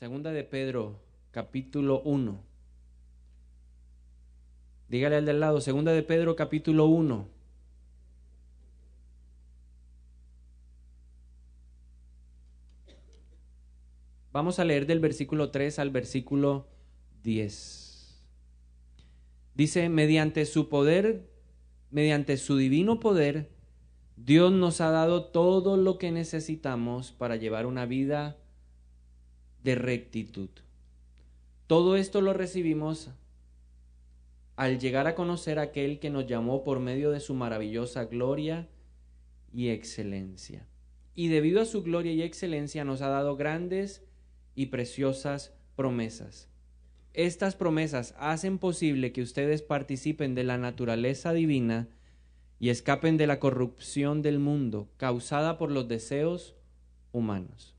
Segunda de Pedro, capítulo 1. Dígale al del lado, Segunda de Pedro, capítulo 1. Vamos a leer del versículo 3 al versículo 10. Dice, mediante su poder, mediante su divino poder, Dios nos ha dado todo lo que necesitamos para llevar una vida de rectitud. Todo esto lo recibimos al llegar a conocer a aquel que nos llamó por medio de su maravillosa gloria y excelencia. Y debido a su gloria y excelencia nos ha dado grandes y preciosas promesas. Estas promesas hacen posible que ustedes participen de la naturaleza divina y escapen de la corrupción del mundo causada por los deseos humanos.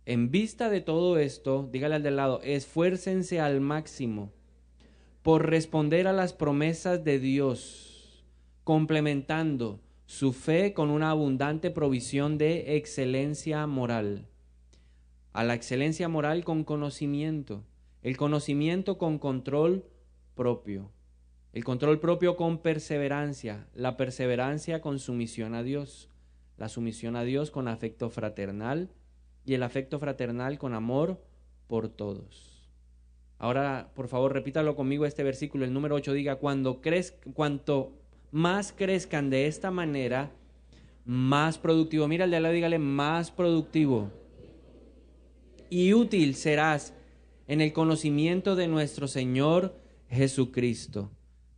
En vista de todo esto, dígale al del lado, esfuércense al máximo por responder a las promesas de Dios, complementando su fe con una abundante provisión de excelencia moral. A la excelencia moral con conocimiento, el conocimiento con control propio, el control propio con perseverancia, la perseverancia con sumisión a Dios, la sumisión a Dios con afecto fraternal y el afecto fraternal con amor por todos. Ahora, por favor, repítalo conmigo este versículo, el número 8, diga, cuanto más crezcan de esta manera, más productivo. Mira al de al lado, dígale, más productivo y útil serás en el conocimiento de nuestro Señor Jesucristo.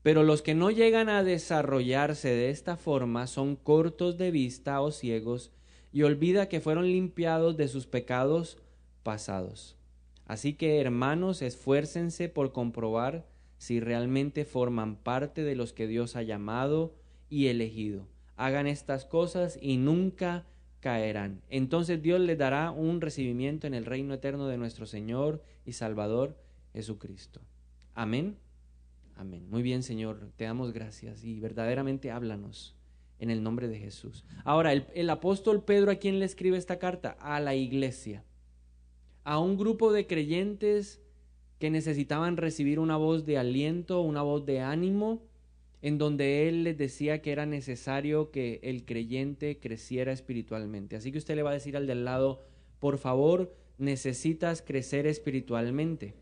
Pero los que no llegan a desarrollarse de esta forma son cortos de vista o ciegos y olvida que fueron limpiados de sus pecados pasados. Así que, hermanos, esfuércense por comprobar si realmente forman parte de los que Dios ha llamado y elegido. Hagan estas cosas y nunca caerán. Entonces Dios les dará un recibimiento en el reino eterno de nuestro Señor y Salvador Jesucristo. Amén. Amén. Muy bien, Señor, te damos gracias y verdaderamente háblanos en el nombre de Jesús. Ahora, el apóstol Pedro, ¿a quién le escribe esta carta? A la iglesia, a un grupo de creyentes que necesitaban recibir una voz de aliento, una voz de ánimo, en donde él les decía que era necesario que el creyente creciera espiritualmente. Así que usted le va a decir al del lado, por favor, necesitas crecer espiritualmente.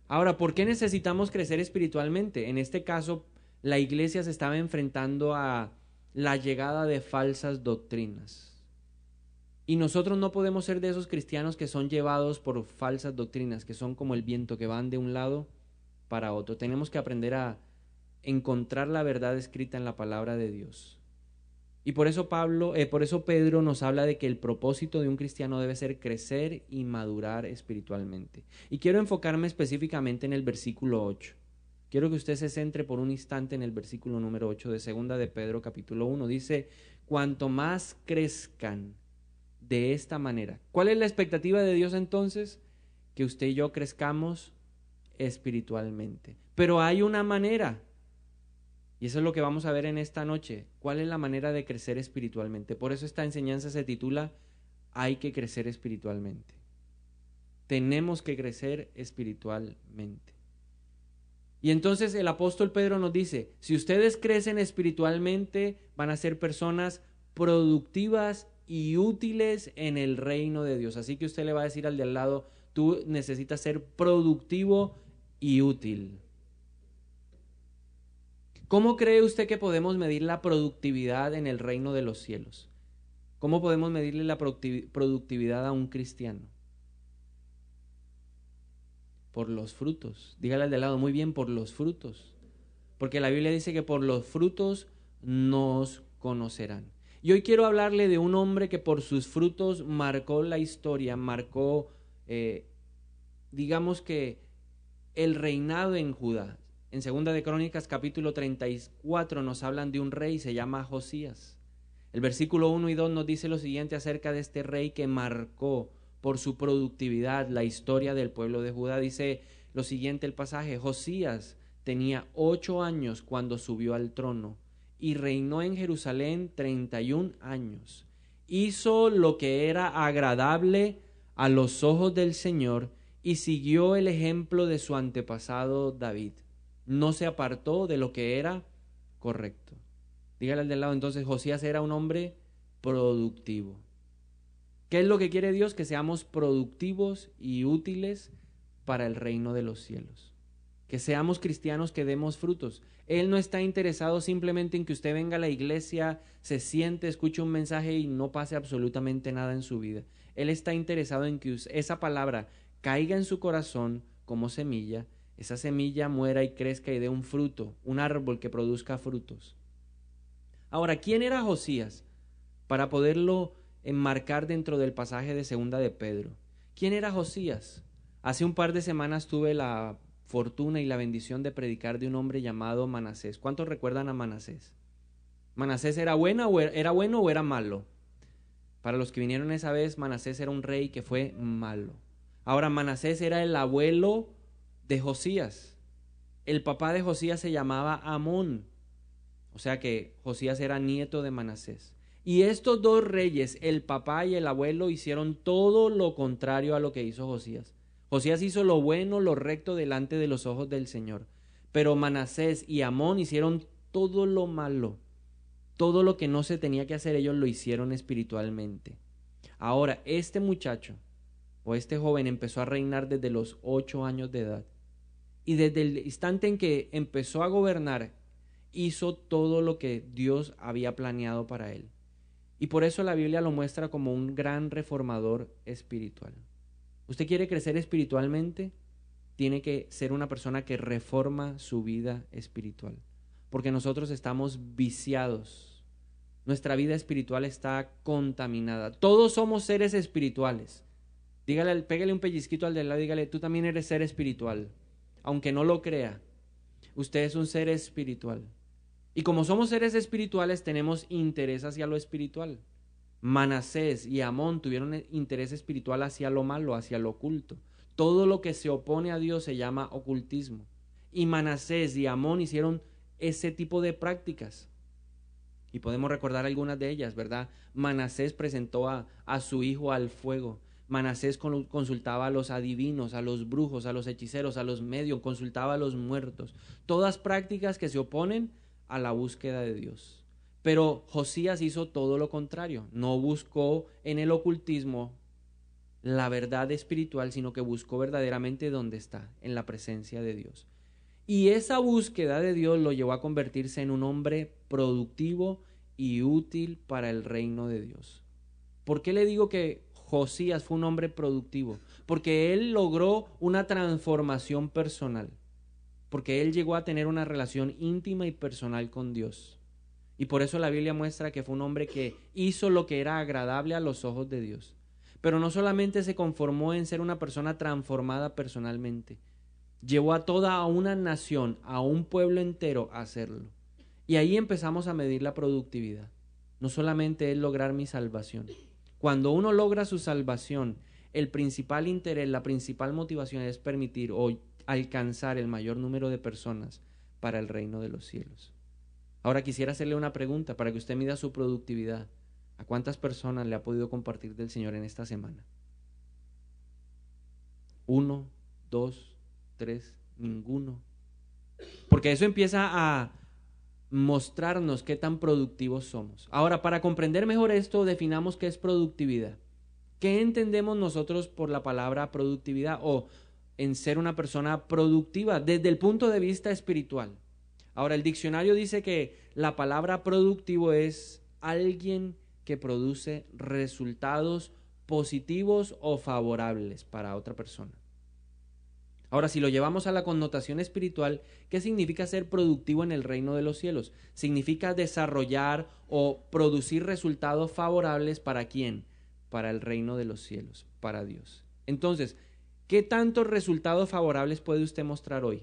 Ahora, ¿por qué necesitamos crecer espiritualmente? En este caso, la iglesia se estaba enfrentando a la llegada de falsas doctrinas. Y nosotros no podemos ser de esos cristianos que son llevados por falsas doctrinas, que son como el viento que van de un lado para otro. Tenemos que aprender a encontrar la verdad escrita en la palabra de Dios. Y por eso Pedro nos habla de que el propósito de un cristiano debe ser crecer y madurar espiritualmente. Y quiero enfocarme específicamente en el versículo 8. Quiero que usted se centre por un instante en el versículo número 8 de Segunda de Pedro capítulo 1. Dice, cuanto más crezcan de esta manera. ¿Cuál es la expectativa de Dios entonces? Que usted y yo crezcamos espiritualmente. Pero hay una manera. Y eso es lo que vamos a ver en esta noche. ¿Cuál es la manera de crecer espiritualmente? Por eso esta enseñanza se titula Hay que crecer espiritualmente. Tenemos que crecer espiritualmente. Y entonces el apóstol Pedro nos dice, si ustedes crecen espiritualmente, van a ser personas productivas y útiles en el reino de Dios. Así que usted le va a decir al de al lado, tú necesitas ser productivo y útil. ¿Cómo cree usted que podemos medir la productividad en el reino de los cielos? ¿Cómo podemos medirle la productividad a un cristiano? Por los frutos. Dígale al de lado, muy bien, por los frutos. Porque la Biblia dice que por los frutos nos conocerán. Y hoy quiero hablarle de un hombre que por sus frutos marcó la historia, marcó, digamos que el reinado en Judá. En Segunda de Crónicas capítulo 34 nos hablan de un rey, se llama Josías. El versículo 1 y 2 nos dice lo siguiente acerca de este rey que marcó por su productividad la historia del pueblo de Judá. Dice lo siguiente el pasaje, Josías tenía 8 años cuando subió al trono y reinó en Jerusalén 31 años. Hizo lo que era agradable a los ojos del Señor y siguió el ejemplo de su antepasado David. No se apartó de lo que era correcto. Dígale al del lado, entonces Josías era un hombre productivo. ¿Qué es lo que quiere Dios? Que seamos productivos y útiles para el reino de los cielos. Que seamos cristianos que demos frutos. Él no está interesado simplemente en que usted venga a la iglesia, se siente, escuche un mensaje y no pase absolutamente nada en su vida. Él está interesado en que esa palabra caiga en su corazón como semilla, esa semilla muera y crezca y dé un fruto, un árbol que produzca frutos. Ahora, ¿quién era Josías? Para poderlo enmarcar dentro del pasaje de Segunda de Pedro. ¿Quién era Josías? Hace un par de semanas tuve la fortuna y la bendición de predicar de un hombre llamado Manasés. ¿Cuántos recuerdan a Manasés? ¿Manasés era bueno o era malo? Para los que vinieron esa vez, Manasés era un rey que fue malo. Ahora, Manasés era el abuelo de Josías. El papá de Josías se llamaba Amón. O sea que Josías era nieto de Manasés. Y estos dos reyes, el papá y el abuelo, hicieron todo lo contrario a lo que hizo Josías. Josías hizo lo bueno, lo recto delante de los ojos del Señor. Pero Manasés y Amón hicieron todo lo malo. Todo lo que no se tenía que hacer, ellos lo hicieron espiritualmente. Ahora, este muchacho o este joven empezó a reinar desde los 8 años de edad. Y desde el instante en que empezó a gobernar, hizo todo lo que Dios había planeado para él. Y por eso la Biblia lo muestra como un gran reformador espiritual. ¿Usted quiere crecer espiritualmente? Tiene que ser una persona que reforma su vida espiritual. Porque nosotros estamos viciados. Nuestra vida espiritual está contaminada. Todos somos seres espirituales. Pégale un pellizquito al de lado y dígale, tú también eres ser espiritual. Aunque no lo crea, usted es un ser espiritual. Y como somos seres espirituales, tenemos interés hacia lo espiritual. Manasés y Amón tuvieron interés espiritual hacia lo malo, hacia lo oculto. Todo lo que se opone a Dios se llama ocultismo. Y Manasés y Amón hicieron ese tipo de prácticas. Y podemos recordar algunas de ellas, ¿verdad? Manasés presentó a su hijo al fuego. Manasés consultaba a los adivinos, a los brujos, a los hechiceros, a los medios, consultaba a los muertos. Todas prácticas que se oponen a la búsqueda de Dios. Pero Josías hizo todo lo contrario. No buscó en el ocultismo la verdad espiritual, sino que buscó verdaderamente dónde está, en la presencia de Dios. Y esa búsqueda de Dios lo llevó a convertirse en un hombre productivo y útil para el reino de Dios. ¿Por qué le digo que Josías fue un hombre productivo? Porque él logró una transformación personal. Porque él llegó a tener una relación íntima y personal con Dios. Y por eso la Biblia muestra que fue un hombre que hizo lo que era agradable a los ojos de Dios. Pero no solamente se conformó en ser una persona transformada personalmente, llevó a toda una nación, a un pueblo entero a hacerlo. Y ahí empezamos a medir la productividad. No solamente es lograr mi salvación. Cuando uno logra su salvación, el principal interés, la principal motivación es permitir o alcanzar el mayor número de personas para el reino de los cielos. Ahora quisiera hacerle una pregunta para que usted mida su productividad. ¿A cuántas personas le ha podido compartir del Señor en esta semana? 1, 2, 3, ninguno. Porque eso empieza a mostrarnos qué tan productivos somos. Ahora, para comprender mejor esto, definamos qué es productividad. ¿Qué entendemos nosotros por la palabra productividad o en ser una persona productiva desde el punto de vista espiritual? Ahora, el diccionario dice que la palabra productivo es alguien que produce resultados positivos o favorables para otra persona. Ahora, si lo llevamos a la connotación espiritual, ¿qué significa ser productivo en el reino de los cielos? Significa desarrollar o producir resultados favorables ¿para quién? Para el reino de los cielos, para Dios. Entonces, ¿qué tantos resultados favorables puede usted mostrar hoy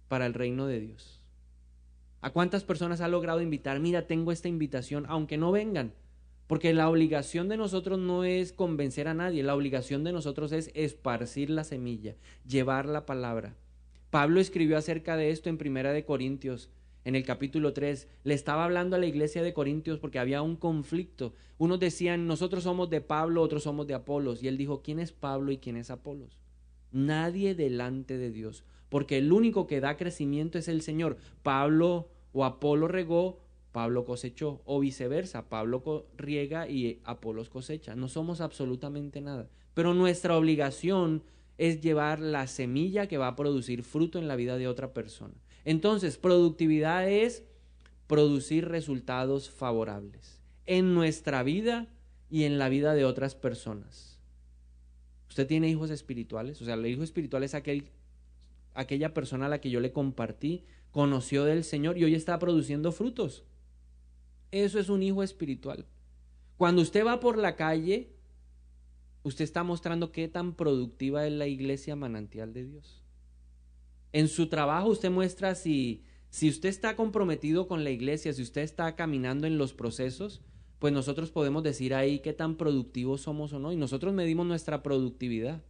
para el reino de Dios? ¿A cuántas personas ha logrado invitar? Mira, tengo esta invitación, aunque no vengan. Porque la obligación de nosotros no es convencer a nadie, la obligación de nosotros es esparcir la semilla, llevar la palabra. Pablo escribió acerca de esto en 1 Corintios, en el capítulo 3, le estaba hablando a la iglesia de Corintios porque había un conflicto. Unos decían, nosotros somos de Pablo, otros somos de Apolos. Y él dijo, ¿quién es Pablo y quién es Apolos? Nadie delante de Dios, porque el único que da crecimiento es el Señor. Pablo o Apolo regó, Pablo cosechó, o viceversa, Pablo riega y Apolos cosecha. No somos absolutamente nada, pero nuestra obligación es llevar la semilla que va a producir fruto en la vida de otra persona. Entonces, productividad es producir resultados favorables en nuestra vida y en la vida de otras personas. ¿Usted tiene hijos espirituales? O sea, el hijo espiritual es aquella persona a la que yo le compartí, conoció del Señor y hoy está produciendo frutos. Eso es un hijo espiritual. Cuando usted va por la calle, usted está mostrando qué tan productiva es la iglesia manantial de Dios. En su trabajo usted muestra si usted está comprometido con la iglesia, si usted está caminando en los procesos, pues nosotros podemos decir ahí qué tan productivos somos o no. Y nosotros medimos nuestra productividad.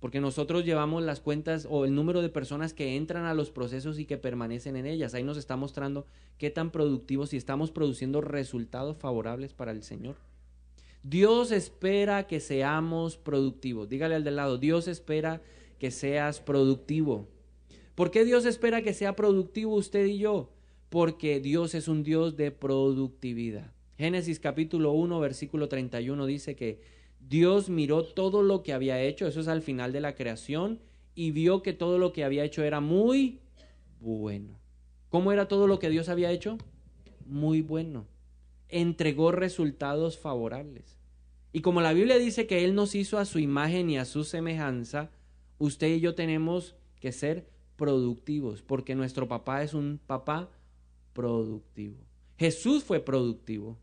Porque nosotros llevamos las cuentas o el número de personas que entran a los procesos y que permanecen en ellas. Ahí nos está mostrando qué tan productivos, si estamos produciendo resultados favorables para el Señor. Dios espera que seamos productivos. Dígale al de lado, Dios espera que seas productivo. ¿Por qué Dios espera que sea productivo usted y yo? Porque Dios es un Dios de productividad. Génesis capítulo 1, versículo 31 dice que Dios miró todo lo que había hecho, eso es al final de la creación, y vio que todo lo que había hecho era muy bueno. ¿Cómo era todo lo que Dios había hecho? Muy bueno. Entregó resultados favorables. Y como la Biblia dice que Él nos hizo a su imagen y a su semejanza, usted y yo tenemos que ser productivos, porque nuestro papá es un papá productivo. Jesús fue productivo.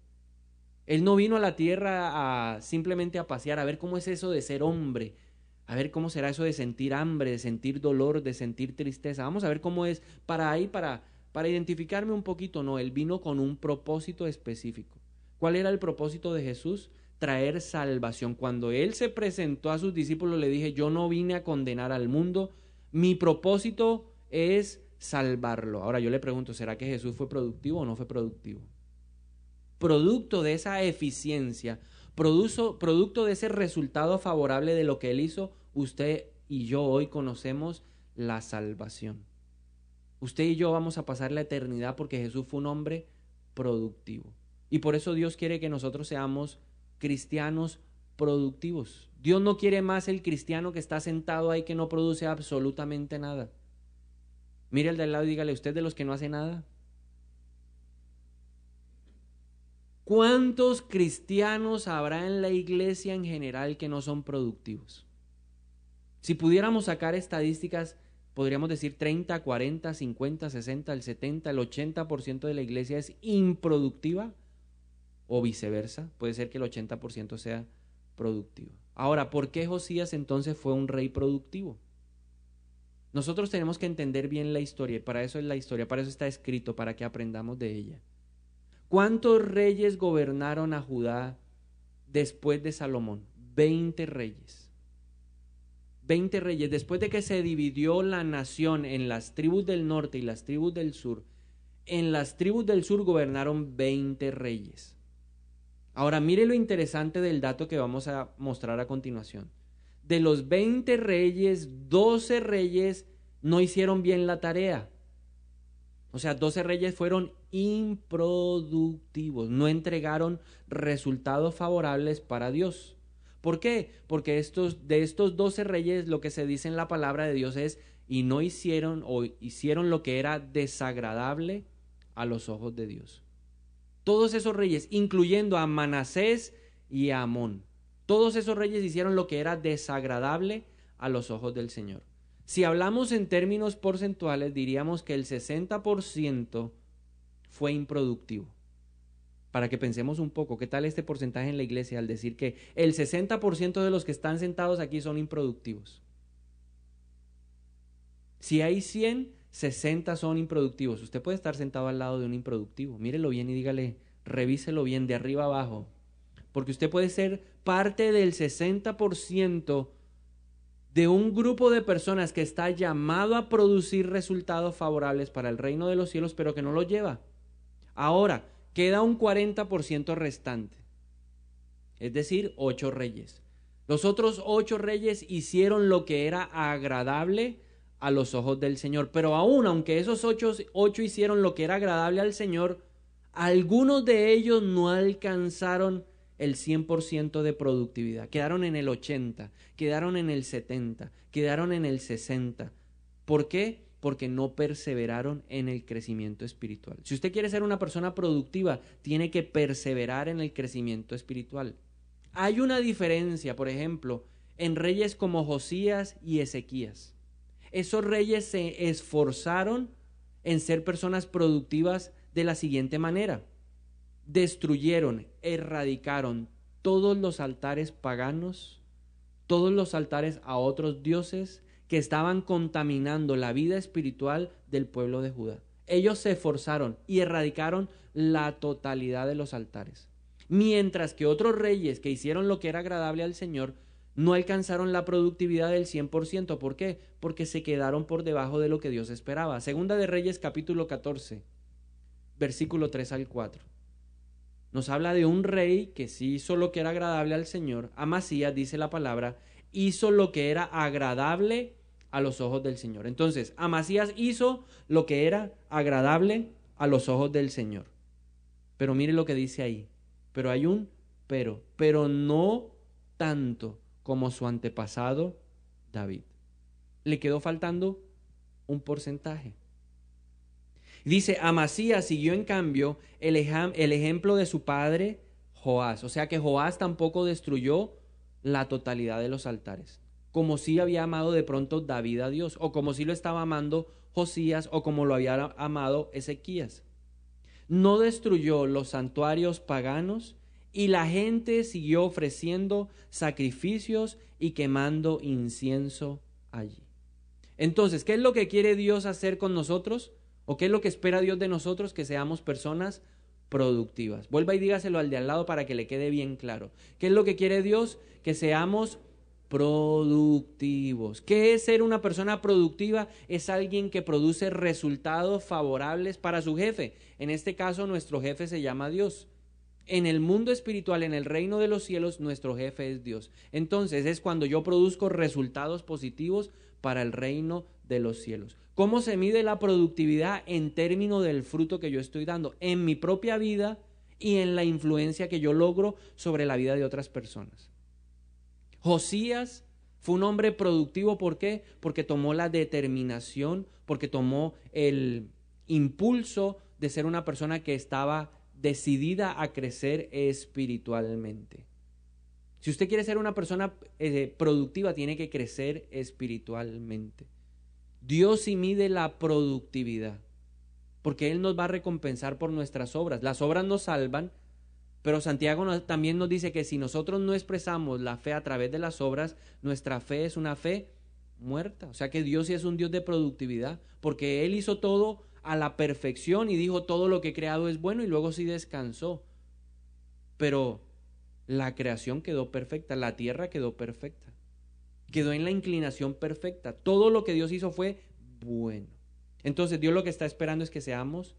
Él no vino a la tierra simplemente a pasear, a ver cómo es eso de ser hombre, a ver cómo será eso de sentir hambre, de sentir dolor, de sentir tristeza. Vamos a ver cómo es para identificarme un poquito. No, Él vino con un propósito específico. ¿Cuál era el propósito de Jesús? Traer salvación. Cuando Él se presentó a sus discípulos, le dije, yo no vine a condenar al mundo, mi propósito es salvarlo. Ahora yo le pregunto, ¿será que Jesús fue productivo o no fue productivo? Producto de esa eficiencia, producto de ese resultado favorable de lo que Él hizo, usted y yo hoy conocemos la salvación. Usted y yo vamos a pasar la eternidad porque Jesús fue un hombre productivo. Y por eso Dios quiere que nosotros seamos cristianos productivos. Dios no quiere más el cristiano que está sentado ahí que no produce absolutamente nada. Mire al de al lado y dígale, ¿usted de los que no hace nada? ¿Cuántos cristianos habrá en la iglesia en general que no son productivos? Si pudiéramos sacar estadísticas, podríamos decir 30, 40, 50, 60, el 70, el 80% de la iglesia es improductiva o viceversa. Puede ser que el 80% sea productivo. Ahora, ¿por qué Josías entonces fue un rey productivo? Nosotros tenemos que entender bien la historia y para eso es la historia, para eso está escrito, para que aprendamos de ella. ¿Cuántos reyes gobernaron a Judá después de Salomón? 20 reyes. 20 reyes. Después de que se dividió la nación en las tribus del norte y las tribus del sur, en las tribus del sur gobernaron 20 reyes. Ahora mire lo interesante del dato que vamos a mostrar a continuación. De los 20 reyes, 12 reyes no hicieron bien la tarea. O sea, 12 reyes fueron improductivos, no entregaron resultados favorables para Dios. ¿Por qué? Porque de estos 12 reyes lo que se dice en la palabra de Dios es, y no hicieron o hicieron lo que era desagradable a los ojos de Dios. Todos esos reyes, incluyendo a Manasés y a Amón, todos esos reyes hicieron lo que era desagradable a los ojos del Señor. Si hablamos en términos porcentuales, diríamos que el 60% fue improductivo. Para que pensemos un poco, ¿qué tal este porcentaje en la iglesia al decir que el 60% de los que están sentados aquí son improductivos? Si hay 100, 60 son improductivos. Usted puede estar sentado al lado de un improductivo. Mírelo bien y dígale, revíselo bien de arriba abajo. Porque usted puede ser parte del 60% de un grupo de personas que está llamado a producir resultados favorables para el reino de los cielos, pero que no lo lleva. Ahora, queda un 40% restante, es decir, 8 reyes. Los otros 8 reyes hicieron lo que era agradable a los ojos del Señor, pero aún aunque esos 8 hicieron lo que era agradable al Señor, algunos de ellos no alcanzaron el 100% de productividad. Quedaron en el 80, quedaron en el 70, quedaron en el 60. ¿Por qué? Porque no perseveraron en el crecimiento espiritual. Si usted quiere ser una persona productiva, tiene que perseverar en el crecimiento espiritual. Hay una diferencia, por ejemplo, en reyes como Josías y Ezequías. Esos reyes se esforzaron en ser personas productivas de la siguiente manera: destruyeron, erradicaron todos los altares paganos, todos los altares a otros dioses que estaban contaminando la vida espiritual del pueblo de Judá. Ellos se esforzaron y erradicaron la totalidad de los altares. Mientras que otros reyes que hicieron lo que era agradable al Señor no alcanzaron la productividad del 100%. ¿Por qué? Porque se quedaron por debajo de lo que Dios esperaba. Segunda de Reyes capítulo 14, versículo 3 al 4. Nos habla de un rey que sí hizo lo que era agradable al Señor. Amasías, dice la palabra, hizo lo que era agradable a los ojos del Señor. Entonces, Amasías hizo lo que era agradable a los ojos del Señor. Pero mire lo que dice ahí. Pero hay un pero no tanto como su antepasado David. Le quedó faltando un porcentaje. Dice, Amasías siguió en cambio el ejemplo de su padre Joás. O sea que Joás tampoco destruyó la totalidad de los altares, como si había amado de pronto David a Dios, o como si lo estaba amando Josías, o como lo había amado Ezequías. No destruyó los santuarios paganos, y la gente siguió ofreciendo sacrificios y quemando incienso allí. Entonces, ¿qué es lo que quiere Dios hacer con nosotros? ¿O qué es lo que espera Dios de nosotros? Que seamos personas productivas. Vuelva y dígaselo al de al lado para que le quede bien claro. ¿Qué es lo que quiere Dios? Que seamos productivos. ¿Qué es ser una persona productiva? Es alguien que produce resultados favorables para su jefe. En este caso, nuestro jefe se llama Dios. En el mundo espiritual, en el reino de los cielos, nuestro jefe es Dios. Entonces es cuando yo produzco resultados positivos para el reino de los cielos. ¿Cómo se mide la productividad? En términos del fruto que yo estoy dando en mi propia vida y en la influencia que yo logro sobre la vida de otras personas. Josías fue un hombre productivo. ¿Por qué? Porque tomó la determinación, porque tomó el impulso de ser una persona que estaba decidida a crecer espiritualmente. Si usted quiere ser una persona productiva, tiene que crecer espiritualmente. Dios sí mide la productividad, porque Él nos va a recompensar por nuestras obras. Las obras nos salvan, pero Santiago también nos dice que si nosotros no expresamos la fe a través de las obras, nuestra fe es una fe muerta. O sea que Dios sí es un Dios de productividad, porque Él hizo todo a la perfección y dijo todo lo que he creado es bueno, y luego sí descansó. Pero la creación quedó perfecta, la tierra quedó perfecta, quedó en la inclinación perfecta. Todo lo que Dios hizo fue bueno. Entonces Dios lo que está esperando es que seamos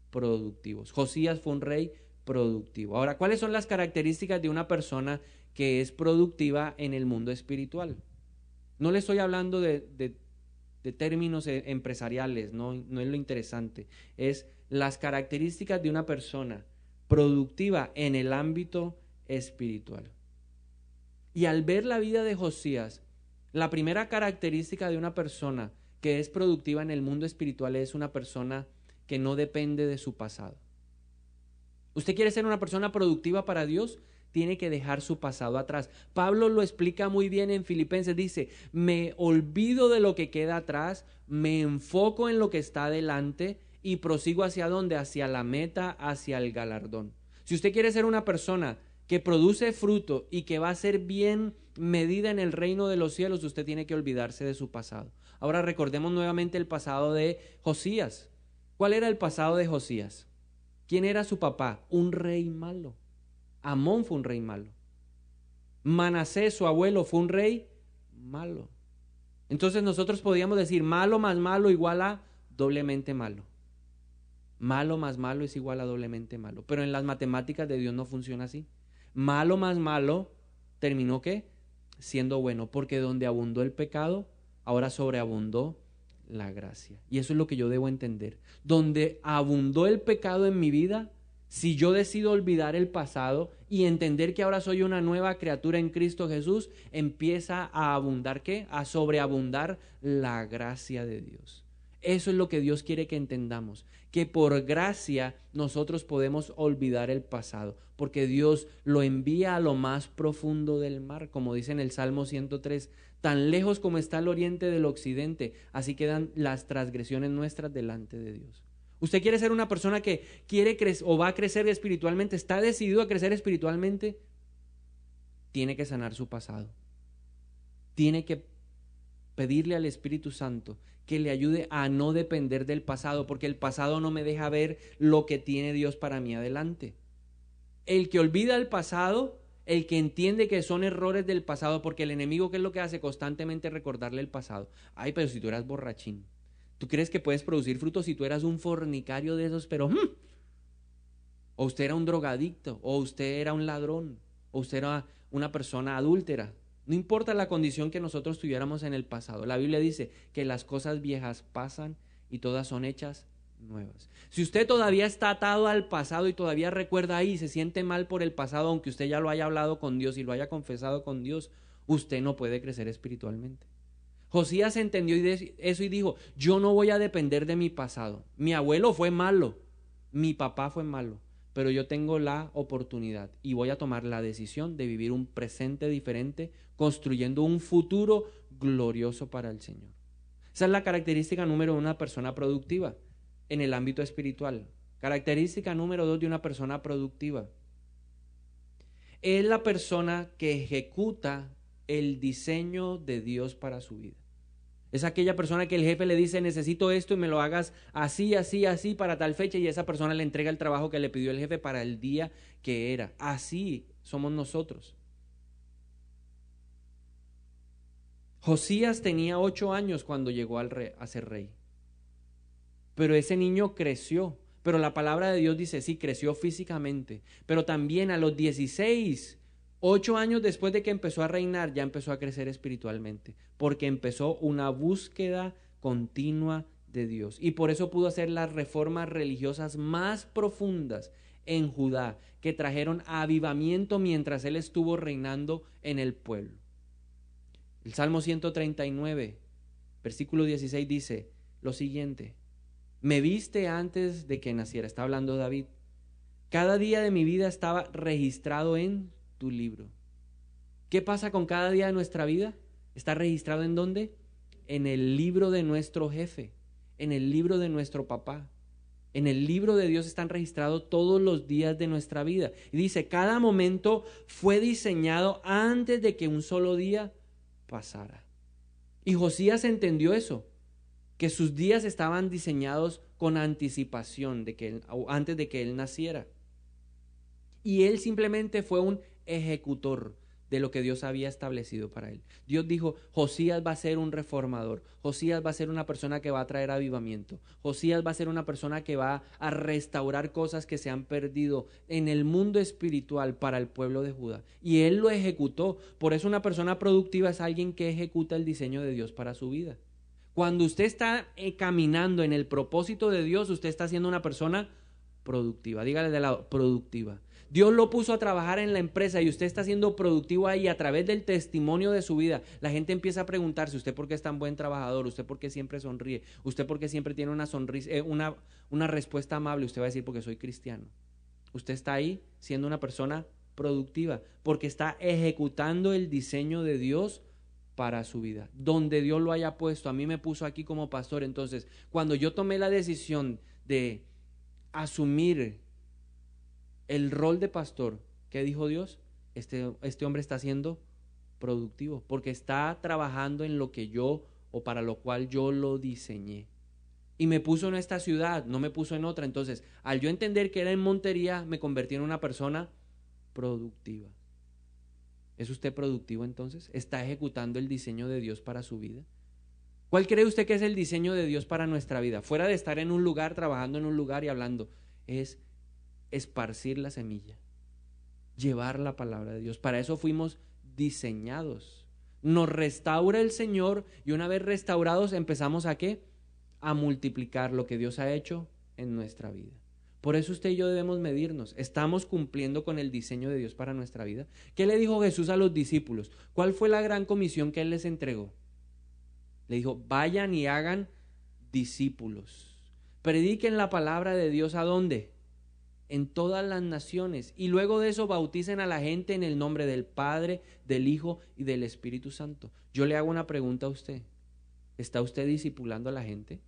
productivos. Josías fue un rey productivo. Ahora, ¿cuáles son las características de una persona que es productiva en el mundo espiritual? No le estoy hablando de términos empresariales, no es lo interesante. Es las características de una persona productiva en el ámbito espiritual. Y al ver la vida de Josías, la primera característica de una persona que es productiva en el mundo espiritual es una persona que no depende de su pasado. ¿Usted quiere ser una persona productiva para Dios? Tiene que dejar su pasado atrás. Pablo lo explica muy bien en Filipenses. Dice, me olvido de lo que queda atrás, me enfoco en lo que está adelante y prosigo hacia dónde, hacia la meta, hacia el galardón. Si usted quiere ser una persona que produce fruto y que va a ser bien medida en el reino de los cielos, usted tiene que olvidarse de su pasado. Ahora recordemos nuevamente el pasado de Josías. ¿Cuál era el pasado de Josías? ¿Quién era su papá? Un rey malo. Amón fue un rey malo. Manasés, su abuelo, fue un rey malo. Entonces nosotros podríamos decir malo más malo igual a doblemente malo. Malo más malo es igual a doblemente malo. Pero en las matemáticas de Dios no funciona así. Malo más malo terminó ¿qué? Siendo bueno, porque donde abundó el pecado, ahora sobreabundó la gracia. Y eso es lo que yo debo entender. Donde abundó el pecado en mi vida, si yo decido olvidar el pasado y entender que ahora soy una nueva criatura en Cristo Jesús, empieza a abundar ¿qué? A sobreabundar la gracia de Dios. Eso es lo que Dios quiere que entendamos, que por gracia nosotros podemos olvidar el pasado, porque Dios lo envía a lo más profundo del mar, como dice en el Salmo 103, tan lejos como está el oriente del occidente, así quedan las transgresiones nuestras delante de Dios. Usted quiere ser una persona que quiere crecer o va a crecer espiritualmente, está decidido a crecer espiritualmente, tiene que sanar su pasado, tiene que pedirle al Espíritu Santo que le ayude a no depender del pasado, porque el pasado no me deja ver lo que tiene Dios para mí adelante. El que olvida el pasado, el que entiende que son errores del pasado, porque el enemigo, ¿qué es lo que hace? Constantemente recordarle el pasado. Ay, pero si tú eras borrachín, ¿tú crees que puedes producir frutos si tú eras un fornicario de esos? Pero, o usted era un drogadicto, o usted era un ladrón, o usted era una persona adúltera. No importa la condición que nosotros tuviéramos en el pasado. La Biblia dice que las cosas viejas pasan y todas son hechas nuevas. Si usted todavía está atado al pasado y todavía recuerda ahí y se siente mal por el pasado, aunque usted ya lo haya hablado con Dios y lo haya confesado con Dios, usted no puede crecer espiritualmente. Josías entendió eso y dijo, yo no voy a depender de mi pasado. Mi abuelo fue malo, mi papá fue malo, pero yo tengo la oportunidad y voy a tomar la decisión de vivir un presente diferente, construyendo un futuro glorioso para el Señor. Esa es la característica número 1 de una persona productiva en el ámbito espiritual. Característica número 2 de una persona productiva. Es la persona que ejecuta el diseño de Dios para su vida. Es aquella persona que el jefe le dice, necesito esto y me lo hagas así, así, así para tal fecha, y esa persona le entrega el trabajo que le pidió el jefe para el día que era. Así somos nosotros. Josías tenía 8 años cuando llegó a ser rey. Pero ese niño creció. Pero la palabra de Dios dice, sí, creció físicamente. Pero también a los 16, 8 años después de que empezó a reinar, ya empezó a crecer espiritualmente, porque empezó una búsqueda continua de Dios. Y por eso pudo hacer las reformas religiosas más profundas en Judá, que trajeron avivamiento mientras él estuvo reinando en el pueblo. El Salmo 139, versículo 16 dice lo siguiente, me viste antes de que naciera, está hablando David, cada día de mi vida estaba registrado en tu libro. ¿Qué pasa con cada día de nuestra vida? ¿Está registrado en dónde? En el libro de nuestro jefe, en el libro de nuestro papá. En el libro de Dios están registrados todos los días de nuestra vida. Y dice, cada momento fue diseñado antes de que un solo día pasara. Y Josías entendió eso, que sus días estaban diseñados con anticipación antes de que él naciera. Y él simplemente fue un ejecutor de lo que Dios había establecido para él. Dios dijo, Josías va a ser un reformador, Josías va a ser una persona que va a traer avivamiento, Josías va a ser una persona que va a restaurar cosas que se han perdido en el mundo espiritual para el pueblo de Judá. Y él lo ejecutó. Por eso una persona productiva es alguien que ejecuta el diseño de Dios para su vida. Cuando usted está caminando en el propósito de Dios, usted está siendo una persona productiva. Dígale de lado, productiva. Dios lo puso a trabajar en la empresa y usted está siendo productivo ahí a través del testimonio de su vida. La gente empieza a preguntarse, ¿usted por qué es tan buen trabajador? ¿Usted por qué siempre sonríe? ¿Usted por qué siempre tiene una sonrisa, una respuesta amable? Usted va a decir, porque soy cristiano. Usted está ahí siendo una persona productiva porque está ejecutando el diseño de Dios para su vida, donde Dios lo haya puesto. A mí me puso aquí como pastor. Entonces, cuando yo tomé la decisión de asumir el rol de pastor, ¿qué dijo Dios? Este hombre está siendo productivo porque está trabajando en lo que yo o para lo cual yo lo diseñé. Y me puso en esta ciudad, no me puso en otra. Entonces, al yo entender que era en Montería, me convertí en una persona productiva. ¿Es usted productivo entonces? ¿Está ejecutando el diseño de Dios para su vida? ¿Cuál cree usted que es el diseño de Dios para nuestra vida? Fuera de estar en un lugar, trabajando en un lugar y hablando, es esparcir la semilla, llevar la palabra de Dios. Para eso fuimos diseñados. Nos restaura el Señor y una vez restaurados empezamos ¿a qué? A multiplicar lo que Dios ha hecho en nuestra vida. Por eso usted y yo debemos medirnos. ¿Estamos cumpliendo con el diseño de Dios para nuestra vida? ¿Qué le dijo Jesús a los discípulos? ¿Cuál fue la gran comisión que Él les entregó? Le dijo, vayan y hagan discípulos. Prediquen la palabra de Dios ¿a dónde? En todas las naciones. Y luego de eso bauticen a la gente en el nombre del Padre, del Hijo y del Espíritu Santo. Yo le hago una pregunta a usted. ¿Está usted discipulando a la gente?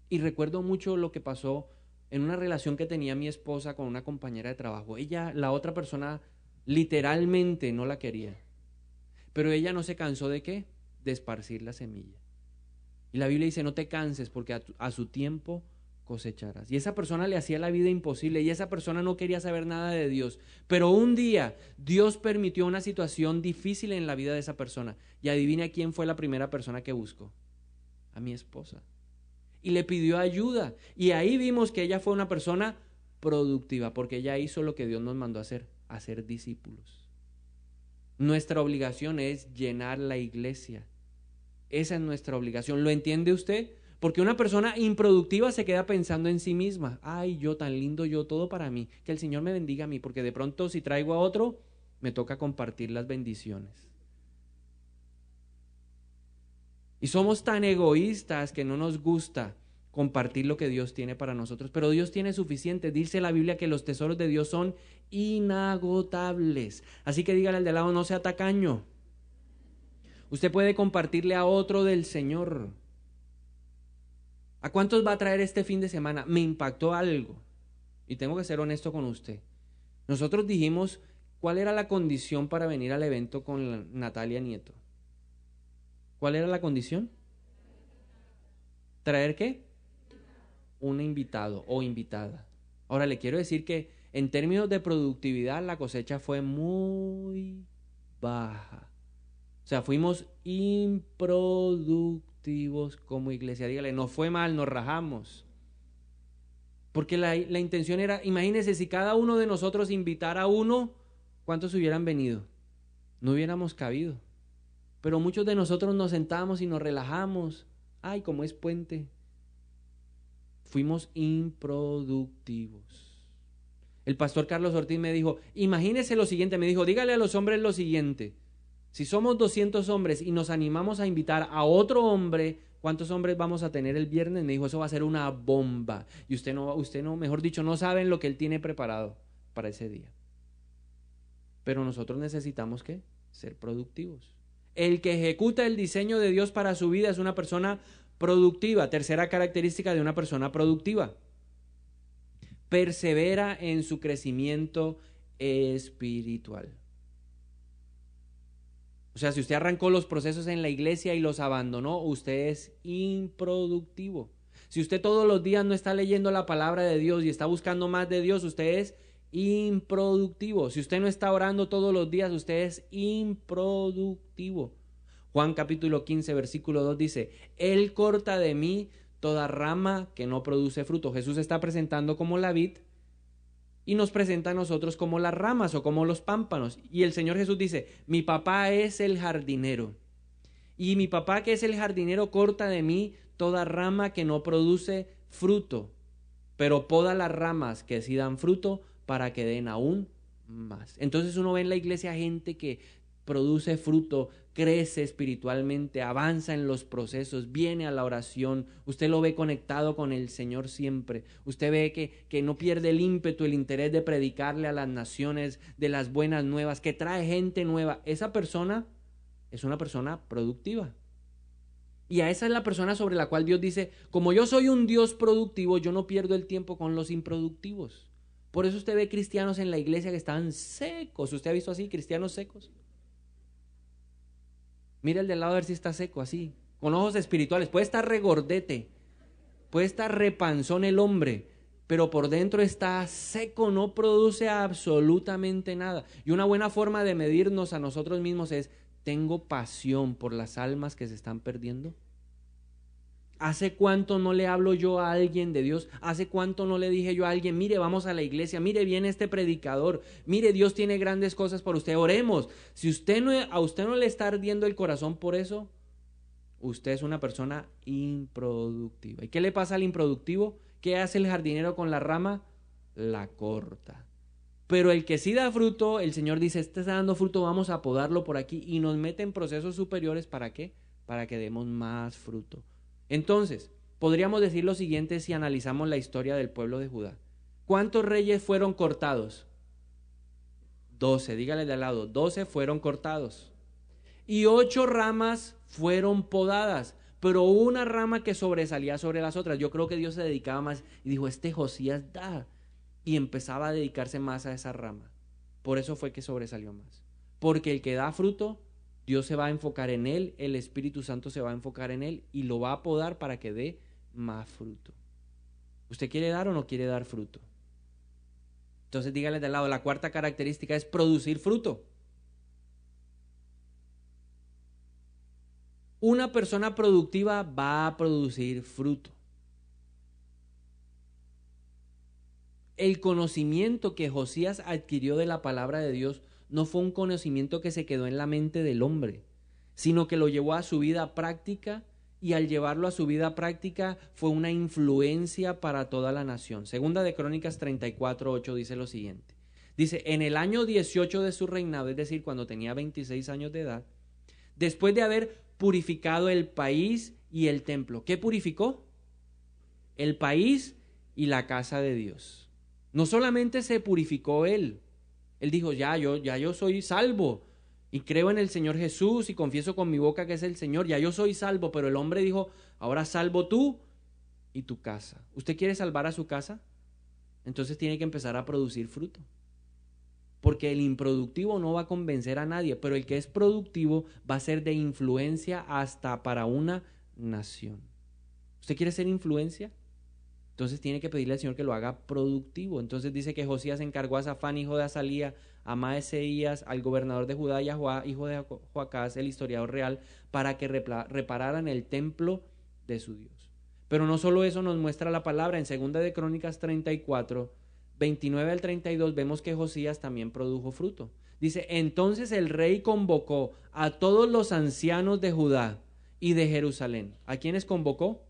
Y recuerdo mucho lo que pasó en una relación que tenía mi esposa con una compañera de trabajo. La otra persona, literalmente no la quería. Pero ella no se cansó ¿de qué? De esparcir la semilla. Y la Biblia dice, no te canses porque a su tiempo cosecharás. Y esa persona le hacía la vida imposible y esa persona no quería saber nada de Dios. Pero un día Dios permitió una situación difícil en la vida de esa persona. Y adivina quién fue la primera persona que buscó. A mi esposa. Y le pidió ayuda. Y ahí vimos que ella fue una persona productiva porque ella hizo lo que Dios nos mandó a hacer discípulos. Nuestra obligación es llenar la iglesia. Esa es nuestra obligación. ¿Lo entiende usted? Porque una persona improductiva se queda pensando en sí misma. Ay, yo tan lindo, yo todo para mí. Que el Señor me bendiga a mí, porque de pronto si traigo a otro, me toca compartir las bendiciones. Y somos tan egoístas que no nos gusta compartir lo que Dios tiene para nosotros. Pero Dios tiene suficiente. Dice la Biblia que los tesoros de Dios son inagotables. Así que dígale al de al lado, no sea tacaño. Usted puede compartirle a otro del Señor. ¿A cuántos va a traer este fin de semana? Me impactó algo. Y tengo que ser honesto con usted. Nosotros dijimos cuál era la condición para venir al evento con Natalia Nieto. ¿Cuál era la condición? ¿Traer qué? Un invitado o invitada. Ahora le quiero decir que en términos de productividad la cosecha fue muy baja. O sea, fuimos improductivos como iglesia. Dígale, no fue mal, nos rajamos. Porque la intención era, imagínense, si cada uno de nosotros invitara a uno, ¿cuántos hubieran venido? No hubiéramos cabido. Pero muchos de nosotros nos sentamos y nos relajamos. Ay, como es puente. Fuimos improductivos. El pastor Carlos Ortiz me dijo, imagínese lo siguiente, me dijo, dígale a los hombres lo siguiente. Si somos 200 hombres y nos animamos a invitar a otro hombre, ¿cuántos hombres vamos a tener el viernes? Me dijo, eso va a ser una bomba. Y usted no, mejor dicho, no saben lo que él tiene preparado para ese día. Pero nosotros necesitamos ¿qué? Ser productivos. El que ejecuta el diseño de Dios para su vida es una persona productiva. Tercera característica de una persona productiva. Persevera en su crecimiento espiritual. O sea, si usted arrancó los procesos en la iglesia y los abandonó, usted es improductivo. Si usted todos los días no está leyendo la palabra de Dios y está buscando más de Dios, usted es improductivo. Si usted no está orando todos los días, usted es improductivo. Juan capítulo 15, versículo 2 dice, Él corta de mí toda rama que no produce fruto. Jesús está presentando como la vid y nos presenta a nosotros como las ramas o como los pámpanos. Y el Señor Jesús dice, mi papá es el jardinero. Y mi papá que es el jardinero corta de mí toda rama que no produce fruto, pero poda las ramas que sí dan fruto para que den aún más. Entonces uno ve en la iglesia gente que produce fruto, crece espiritualmente, avanza en los procesos, viene a la oración, usted lo ve conectado con el Señor siempre, usted ve que no pierde el ímpetu, el interés de predicarle a las naciones de las buenas nuevas, que trae gente nueva. Esa persona es una persona productiva. Y a esa es la persona sobre la cual Dios dice, como yo soy un Dios productivo, yo no pierdo el tiempo con los improductivos. Por eso usted ve cristianos en la iglesia que están secos. ¿Usted ha visto así, cristianos secos? Mira el del lado a ver si está seco, así, con ojos espirituales. Puede estar regordete, puede estar repanzón el hombre, pero por dentro está seco, no produce absolutamente nada. Y una buena forma de medirnos a nosotros mismos es, tengo pasión por las almas que se están perdiendo? ¿Hace cuánto no le hablo yo a alguien de Dios? ¿Hace cuánto no le dije yo a alguien, mire, vamos a la iglesia, mire, viene este predicador, mire, Dios tiene grandes cosas por usted, oremos? Si a usted no le está ardiendo el corazón por eso, usted es una persona improductiva. ¿Y qué le pasa al improductivo? ¿Qué hace el jardinero con la rama? La corta. Pero el que sí da fruto, el Señor dice, este está dando fruto, vamos a podarlo por aquí, y nos mete en procesos superiores. ¿Para qué? Para que demos más fruto. Entonces, podríamos decir lo siguiente si analizamos la historia del pueblo de Judá. ¿Cuántos reyes fueron cortados? 12, dígale de al lado, 12 fueron cortados. Y 8 ramas fueron podadas, pero una rama que sobresalía sobre las otras. Yo creo que Dios se dedicaba más y dijo, este Josías da. Y empezaba a dedicarse más a esa rama. Por eso fue que sobresalió más. Porque el que da fruto, Dios se va a enfocar en él, el Espíritu Santo se va a enfocar en él y lo va a podar para que dé más fruto. ¿Usted quiere dar o no quiere dar fruto? Entonces dígale de al lado, la cuarta característica es producir fruto. Una persona productiva va a producir fruto. El conocimiento que Josías adquirió de la palabra de Dios no fue un conocimiento que se quedó en la mente del hombre, sino que lo llevó a su vida práctica, y al llevarlo a su vida práctica fue una influencia para toda la nación. Segunda de Crónicas 34:8 dice lo siguiente. Dice, en el año 18 de su reinado, es decir, cuando tenía 26 años de edad, después de haber purificado el país y el templo. ¿Qué purificó? El país y la casa de Dios. No solamente se purificó él dijo, ya yo soy salvo y creo en el Señor Jesús y confieso con mi boca que es el Señor, ya yo soy salvo, pero el hombre dijo, ahora salvo tú y tu casa. ¿Usted quiere salvar a su casa? Entonces tiene que empezar a producir fruto. Porque el improductivo no va a convencer a nadie, pero el que es productivo va a ser de influencia hasta para una nación. ¿Usted quiere ser influencia? Entonces tiene que pedirle al Señor que lo haga productivo. Entonces dice que Josías encargó a Safán, hijo de Azalía, a Maaseías, al gobernador de Judá, y a Joá, hijo de Joacás, el historiador real, para que repararan el templo de su Dios. Pero no solo eso nos muestra la palabra. En 2 de Crónicas 34, 29 al 32, vemos que Josías también produjo fruto. Dice, entonces el rey convocó a todos los ancianos de Judá y de Jerusalén. ¿A quiénes convocó?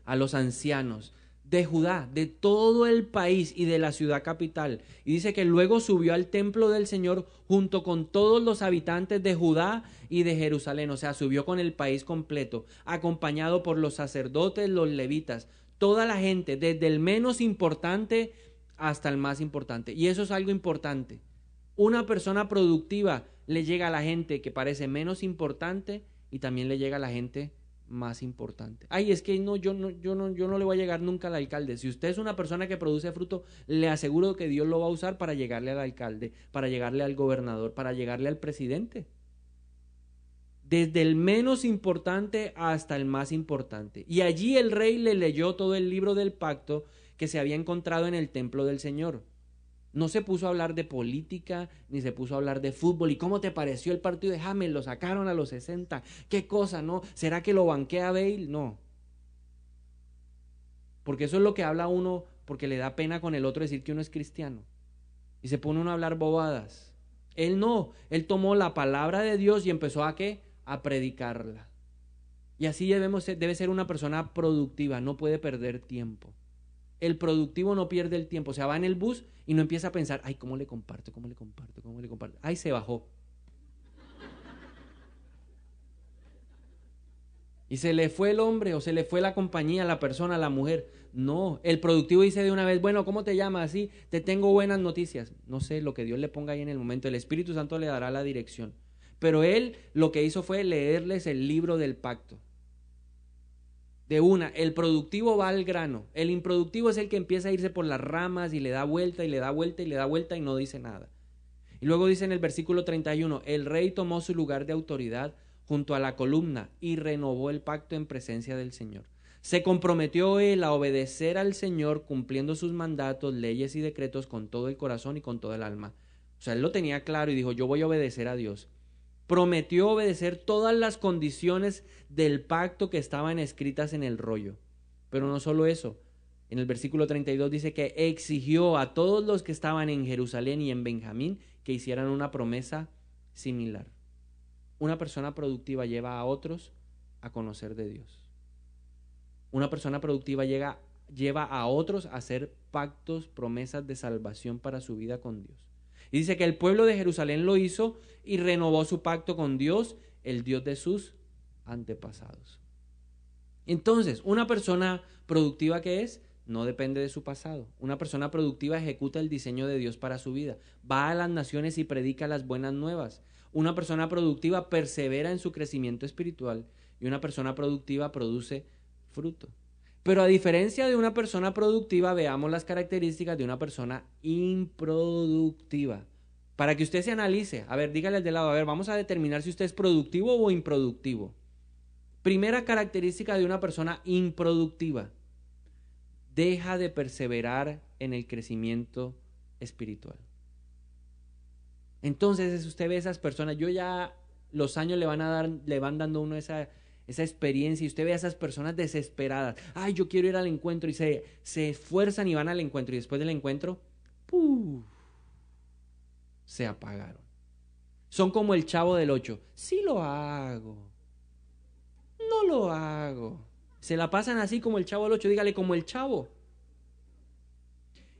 A los ancianos de Judá, de todo el país y de la ciudad capital. Y dice que luego subió al templo del Señor junto con todos los habitantes de Judá y de Jerusalén. O sea, subió con el país completo, acompañado por los sacerdotes, los levitas, toda la gente, desde el menos importante hasta el más importante. Y eso es algo importante. Una persona productiva le llega a la gente que parece menos importante y también le llega a la gente más importante. Ay, es que yo no le voy a llegar nunca al alcalde. Si usted es una persona que produce fruto, le aseguro que Dios lo va a usar para llegarle al alcalde, para llegarle al gobernador, para llegarle al presidente. Desde el menos importante hasta el más importante. Y allí el rey le leyó todo el libro del pacto que se había encontrado en el templo del Señor. No se puso a hablar de política, ni se puso a hablar de fútbol. ¿Y cómo te pareció el partido de James? Lo sacaron a los 60. ¿Qué cosa, no? ¿Será que lo banquea Bale? No. Porque eso es lo que habla uno, porque le da pena con el otro decir que uno es cristiano. Y se pone uno a hablar bobadas. Él no. Él tomó la palabra de Dios y empezó a ¿qué? A predicarla. Y así debe ser una persona productiva. No puede perder tiempo. El productivo no pierde el tiempo. O sea, va en el bus y no empieza a pensar, ay, ¿cómo le comparto? Ay, se bajó. Y se le fue el hombre o se le fue la compañía, la persona, la mujer. No, el productivo dice de una vez, bueno, ¿cómo te llamas? Sí, te tengo buenas noticias. No sé, lo que Dios le ponga ahí en el momento. El Espíritu Santo le dará la dirección. Pero él lo que hizo fue leerles el libro del pacto. De una, el productivo va al grano. El improductivo es el que empieza a irse por las ramas y le da vuelta y le da vuelta y le da vuelta y no dice nada. Y luego dice en el versículo 31, el rey tomó su lugar de autoridad junto a la columna y renovó el pacto en presencia del Señor. Se comprometió él a obedecer al Señor cumpliendo sus mandatos, leyes y decretos con todo el corazón y con todo el alma. O sea, él lo tenía claro y dijo, yo voy a obedecer a Dios. Prometió obedecer todas las condiciones del pacto que estaban escritas en el rollo. Pero no solo eso. En el versículo 32 dice que exigió a todos los que estaban en Jerusalén y en Benjamín que hicieran una promesa similar. Una persona productiva lleva a otros a conocer de Dios. Una persona productiva lleva a otros a hacer pactos, promesas de salvación para su vida con Dios. Y dice que el pueblo de Jerusalén lo hizo y renovó su pacto con Dios, el Dios de sus antepasados. Entonces, una persona productiva, ¿qué es? No depende de su pasado. Una persona productiva ejecuta el diseño de Dios para su vida. Va a las naciones y predica las buenas nuevas. Una persona productiva persevera en su crecimiento espiritual y una persona productiva produce fruto. Pero a diferencia de una persona productiva, veamos las características de una persona improductiva. Para que usted se analice, a ver, dígale al de lado, a ver, vamos a determinar si usted es productivo o improductivo. Primera característica de una persona improductiva: deja de perseverar en el crecimiento espiritual. Entonces, si usted ve a esas personas, los años le van dando a uno esa experiencia, y usted ve a esas personas desesperadas. Ay, yo quiero ir al encuentro, y se esfuerzan y van al encuentro, y después del encuentro, ¡puf!, se apagaron. Son como el Chavo del 8. Sí lo hago. No lo hago. Se la pasan así como el Chavo del 8, dígale como el Chavo.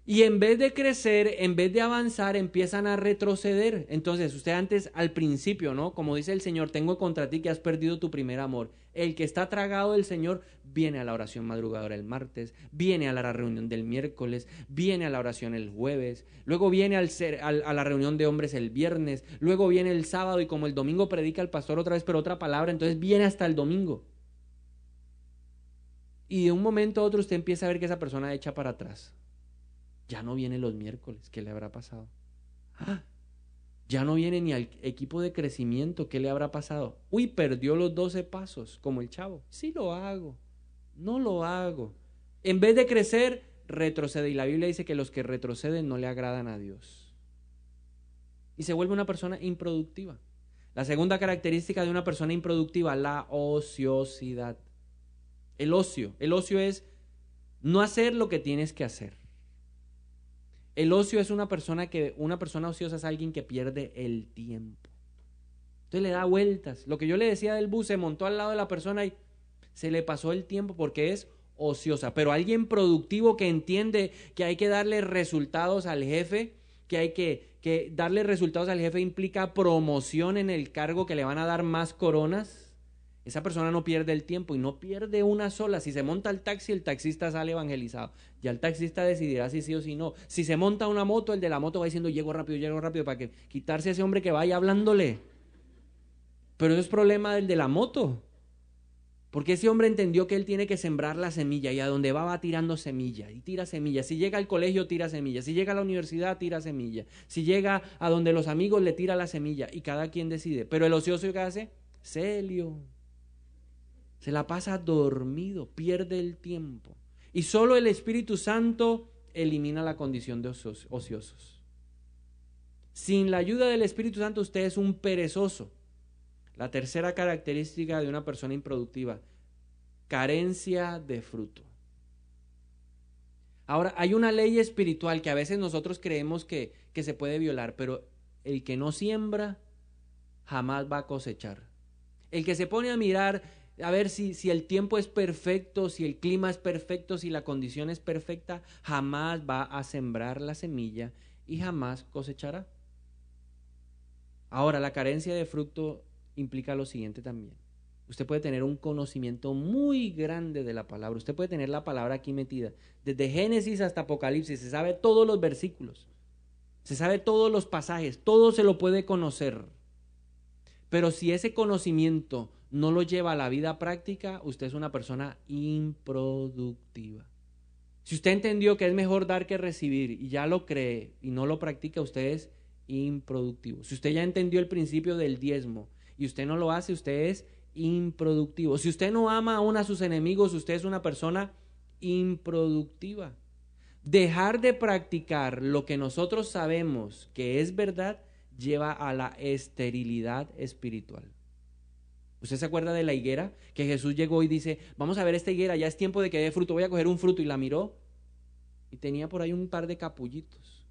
Y en vez de crecer, en vez de avanzar, empiezan a retroceder. Entonces, usted antes, al principio, ¿no? Como dice el Señor, tengo contra ti que has perdido tu primer amor. El que está tragado del Señor viene a la oración madrugadora el martes, viene a la reunión del miércoles, viene a la oración el jueves, luego viene a la reunión de hombres el viernes, luego viene el sábado, y como el domingo predica el pastor otra vez, pero otra palabra, entonces viene hasta el domingo. Y de un momento a otro usted empieza a ver que esa persona echa para atrás. Ya no viene los miércoles, ¿qué le habrá pasado? Ya no viene ni al equipo de crecimiento, ¿qué le habrá pasado? Uy, perdió los 12 pasos, como el Chavo. Sí lo hago, no lo hago. En vez de crecer, retrocede. Y la Biblia dice que los que retroceden no le agradan a Dios. Y se vuelve una persona improductiva. La segunda característica de una persona improductiva, la ociosidad. El ocio es no hacer lo que tienes que hacer. El ocio es una persona ociosa es alguien que pierde el tiempo. Entonces le da vueltas. Lo que yo le decía del bus, se montó al lado de la persona y se le pasó el tiempo porque es ociosa. Pero alguien productivo que entiende que hay que darle resultados al jefe, que darle resultados al jefe implica promoción en el cargo, que le van a dar más coronas. Esa persona no pierde el tiempo, y no pierde una sola. Si se monta el taxi, el taxista sale evangelizado. Ya el taxista decidirá si sí o si no. Si se monta una moto, el de la moto va diciendo llego rápido, para que quitarse a ese hombre que vaya hablándole. Pero eso es problema del de la moto. Porque ese hombre entendió que él tiene que sembrar la semilla, y a donde va tirando semilla y tira semilla. Si llega al colegio, tira semilla. Si llega a la universidad, tira semilla. Si llega a donde los amigos, le tira la semilla, y cada quien decide. Pero el ocioso, ¿qué hace? Celio. Se la pasa dormido, pierde el tiempo. Y solo el Espíritu Santo elimina la condición de ociosos. Sin la ayuda del Espíritu Santo, usted es un perezoso. La tercera característica de una persona improductiva: carencia de fruto. Ahora, hay una ley espiritual que a veces nosotros creemos que se puede violar, pero el que no siembra jamás va a cosechar. El que se pone a mirar a ver si el tiempo es perfecto, si el clima es perfecto, si la condición es perfecta, jamás va a sembrar la semilla y jamás cosechará. Ahora, la carencia de fruto implica lo siguiente también. Usted puede tener un conocimiento muy grande de la palabra. Usted puede tener la palabra aquí metida. Desde Génesis hasta Apocalipsis, se sabe todos los versículos. Se sabe todos los pasajes. Todo se lo puede conocer. Pero si ese conocimiento no lo lleva a la vida práctica, usted es una persona improductiva. Si usted entendió que es mejor dar que recibir y ya lo cree y no lo practica, usted es improductivo. Si usted ya entendió el principio del diezmo y usted no lo hace, usted es improductivo. Si usted no ama aún a sus enemigos, usted es una persona improductiva. Dejar de practicar lo que nosotros sabemos que es verdad lleva a la esterilidad espiritual. ¿Usted se acuerda de la higuera? Que Jesús llegó y dice, vamos a ver esta higuera, ya es tiempo de que dé fruto, voy a coger un fruto, y la miró y tenía por ahí un par de capullitos.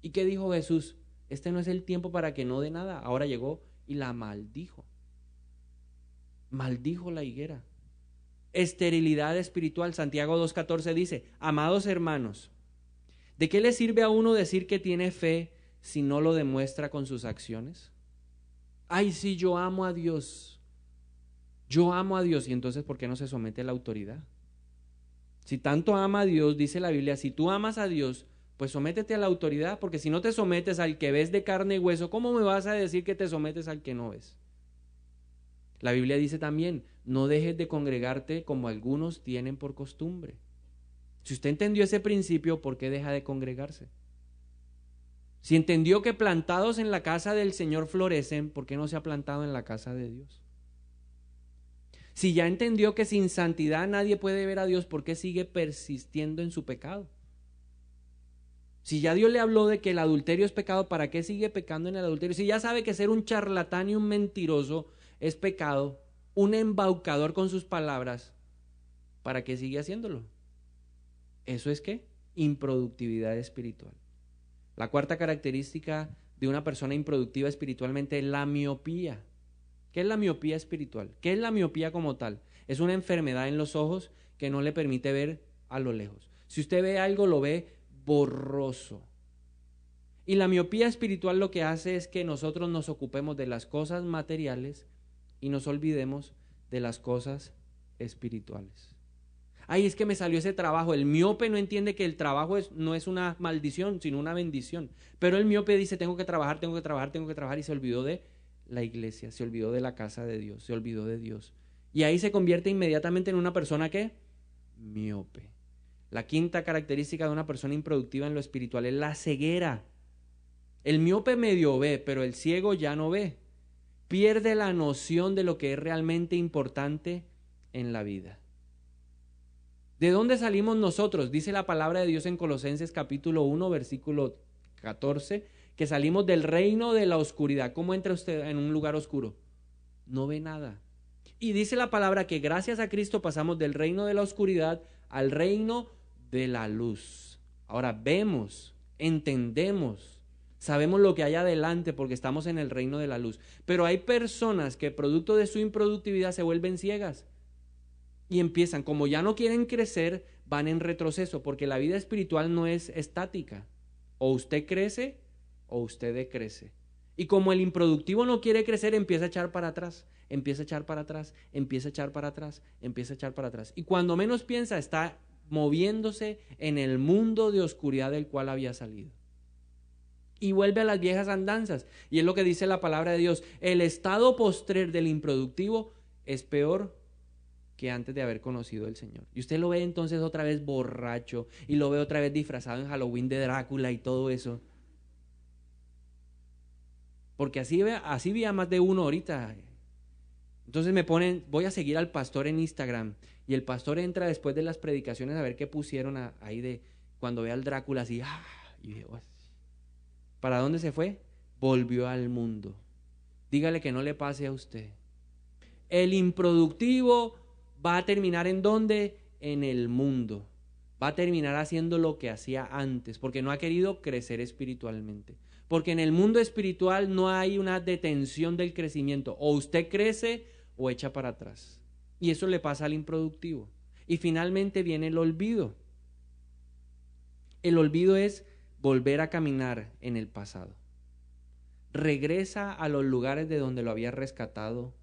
¿Y qué dijo Jesús? Este no es el tiempo para que no dé nada. Ahora llegó y la maldijo. Maldijo la higuera. Esterilidad espiritual. Santiago 2:14 dice, amados hermanos, ¿de qué le sirve a uno decir que tiene fe si no lo demuestra con sus acciones? Ay, sí, yo amo a Dios. Yo amo a Dios. ¿Y entonces por qué no se somete a la autoridad? Si tanto ama a Dios, dice la Biblia, si tú amas a Dios, pues sométete a la autoridad, porque si no te sometes al que ves de carne y hueso, ¿cómo me vas a decir que te sometes al que no ves? La Biblia dice también, no dejes de congregarte como algunos tienen por costumbre. Si usted entendió ese principio, ¿por qué deja de congregarse? Si entendió que plantados en la casa del Señor florecen, ¿por qué no se ha plantado en la casa de Dios? Si ya entendió que sin santidad nadie puede ver a Dios, ¿por qué sigue persistiendo en su pecado? Si ya Dios le habló de que el adulterio es pecado, ¿para qué sigue pecando en el adulterio? Si ya sabe que ser un charlatán y un mentiroso es pecado, un embaucador con sus palabras, ¿para qué sigue haciéndolo? ¿Eso es qué? Improductividad espiritual. La cuarta característica de una persona improductiva espiritualmente es la miopía. ¿Qué es la miopía espiritual? ¿Qué es la miopía como tal? Es una enfermedad en los ojos que no le permite ver a lo lejos. Si usted ve algo, lo ve borroso. Y la miopía espiritual lo que hace es que nosotros nos ocupemos de las cosas materiales y nos olvidemos de las cosas espirituales. Ay, es que me salió ese trabajo. El miope no entiende que el trabajo no es una maldición, sino una bendición. Pero el miope dice, tengo que trabajar, tengo que trabajar, tengo que trabajar, y se olvidó de la iglesia, se olvidó de la casa de Dios, se olvidó de Dios. Y ahí se convierte inmediatamente en una persona ¿qué? Miope. La quinta característica de una persona improductiva en lo espiritual es la ceguera. El miope medio ve, pero el ciego ya no ve. Pierde la noción de lo que es realmente importante en la vida. ¿De dónde salimos nosotros? Dice la palabra de Dios en Colosenses capítulo 1, versículo 14, que salimos del reino de la oscuridad. ¿Cómo entra usted en un lugar oscuro? No ve nada. Y dice la palabra que gracias a Cristo pasamos del reino de la oscuridad al reino de la luz. Ahora vemos, entendemos, sabemos lo que hay adelante porque estamos en el reino de la luz. Pero hay personas que producto de su improductividad se vuelven ciegas. Y empiezan, como ya no quieren crecer, van en retroceso, porque la vida espiritual no es estática. O usted crece o usted decrece. Y como el improductivo no quiere crecer, empieza a echar para atrás, empieza a echar para atrás, empieza a echar para atrás, empieza a echar para atrás. Y cuando menos piensa, está moviéndose en el mundo de oscuridad del cual había salido. Y vuelve a las viejas andanzas. Y es lo que dice la palabra de Dios. El estado postrer del improductivo es peor que antes de haber conocido al Señor. Y usted lo ve entonces otra vez borracho, y lo ve otra vez disfrazado en Halloween de Drácula y todo eso. Porque así vi a más de uno ahorita. Entonces me ponen, voy a seguir al pastor en Instagram, y el pastor entra después de las predicaciones a ver qué pusieron ahí de cuando ve al Drácula así. Y digo, ¿para dónde se fue? Volvió al mundo. Dígale que no le pase a usted. El improductivo va a terminar ¿en dónde? En el mundo. Va a terminar haciendo lo que hacía antes, porque no ha querido crecer espiritualmente. Porque en el mundo espiritual no hay una detención del crecimiento. O usted crece o echa para atrás. Y eso le pasa al improductivo. Y finalmente viene el olvido. El olvido es volver a caminar en el pasado. Regresa a los lugares de donde lo había rescatado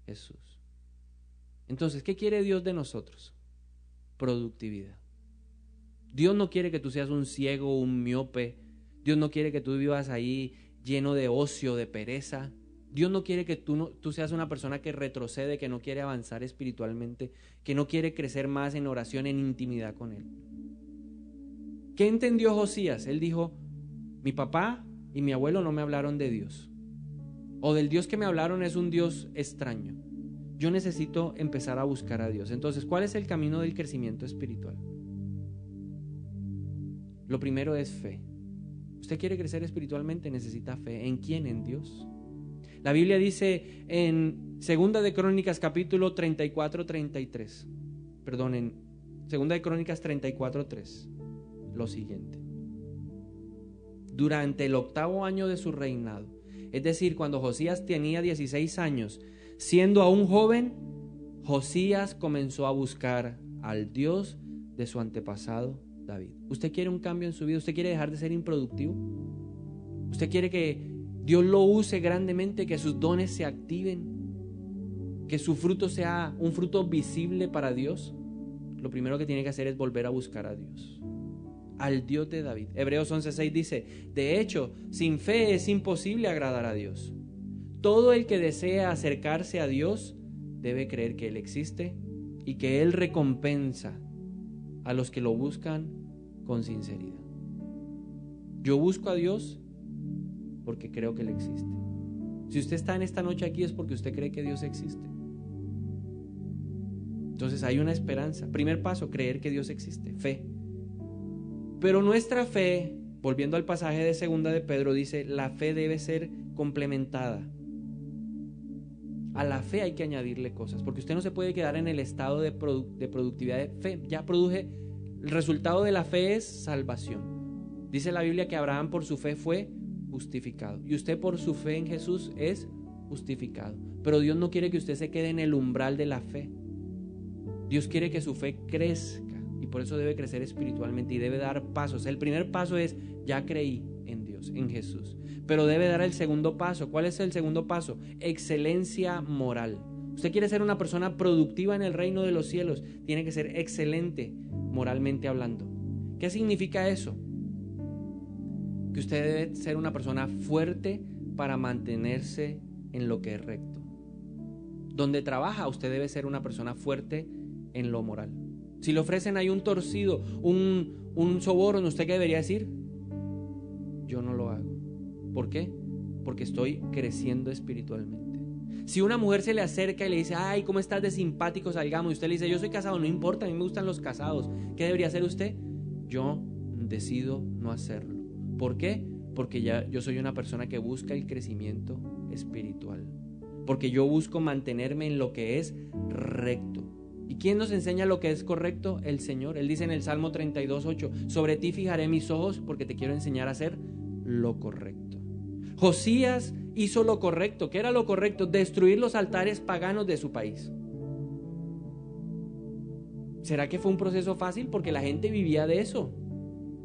Jesús. Entonces, ¿qué quiere Dios de nosotros? Productividad. Dios no quiere que tú seas un ciego, un miope. Dios no quiere que tú vivas ahí lleno de ocio, de pereza. Dios no quiere que tú seas una persona que retrocede, que no quiere avanzar espiritualmente, que no quiere crecer más en oración, en intimidad con Él. ¿Qué entendió Josías? Él dijo, mi papá y mi abuelo no me hablaron de Dios. O del Dios que me hablaron es un Dios extraño. Yo necesito empezar a buscar a Dios. Entonces, ¿cuál es el camino del crecimiento espiritual? Lo primero es fe. Usted quiere crecer espiritualmente, necesita fe. ¿En quién? En Dios. La Biblia dice en 2 de Crónicas capítulo 34-33, perdón, en 2 de Crónicas 34-3, lo siguiente. Durante el 8º año de su reinado, es decir, cuando Josías tenía 16 años, siendo aún joven, Josías comenzó a buscar al Dios de su antepasado David. ¿Usted quiere un cambio en su vida? ¿Usted quiere dejar de ser improductivo? ¿Usted quiere que Dios lo use grandemente, que sus dones se activen, que su fruto sea un fruto visible para Dios? Lo primero que tiene que hacer es volver a buscar a Dios, al Dios de David. Hebreos 11:6 dice: de hecho, sin fe es imposible agradar a Dios. Todo el que desea acercarse a Dios debe creer que Él existe y que Él recompensa a los que lo buscan con sinceridad. Yo busco a Dios porque creo que Él existe. Si usted está en esta noche aquí es porque usted cree que Dios existe. Entonces hay una esperanza. Primer paso, creer que Dios existe, fe. Pero nuestra fe, volviendo al pasaje de 2 de Pedro, dice: la fe debe ser complementada. A la fe hay que añadirle cosas, porque usted no se puede quedar en el estado de productividad de fe. Ya produje, el resultado de la fe es salvación. Dice la Biblia que Abraham por su fe fue justificado, y usted por su fe en Jesús es justificado. Pero Dios no quiere que usted se quede en el umbral de la fe. Dios quiere que su fe crezca, y por eso debe crecer espiritualmente y debe dar pasos. El primer paso es: ya creí en Dios, en Jesús. Pero debe dar el segundo paso. ¿Cuál es el segundo paso? Excelencia moral. Usted quiere ser una persona productiva en el reino de los cielos, tiene que ser excelente moralmente hablando. ¿Qué significa eso? Que usted debe ser una persona fuerte para mantenerse en lo que es recto. Donde trabaja, usted debe ser una persona fuerte en lo moral. Si le ofrecen ahí un torcido, un soborno, ¿usted qué debería decir? Yo no lo hago. ¿Por qué? Porque estoy creciendo espiritualmente. Si una mujer se le acerca y le dice: ay, ¿cómo estás de simpático? Salgamos. Y usted le dice: yo soy casado. No importa, a mí me gustan los casados. ¿Qué debería hacer usted? Yo decido no hacerlo. ¿Por qué? Porque ya yo soy una persona que busca el crecimiento espiritual. Porque yo busco mantenerme en lo que es recto. ¿Y quién nos enseña lo que es correcto? El Señor. Él dice en el Salmo 32:8: sobre ti fijaré mis ojos porque te quiero enseñar a hacer lo correcto. Josías hizo lo correcto. ¿Qué era lo correcto? Destruir los altares paganos de su país. ¿Será que fue un proceso fácil? Porque la gente vivía de eso.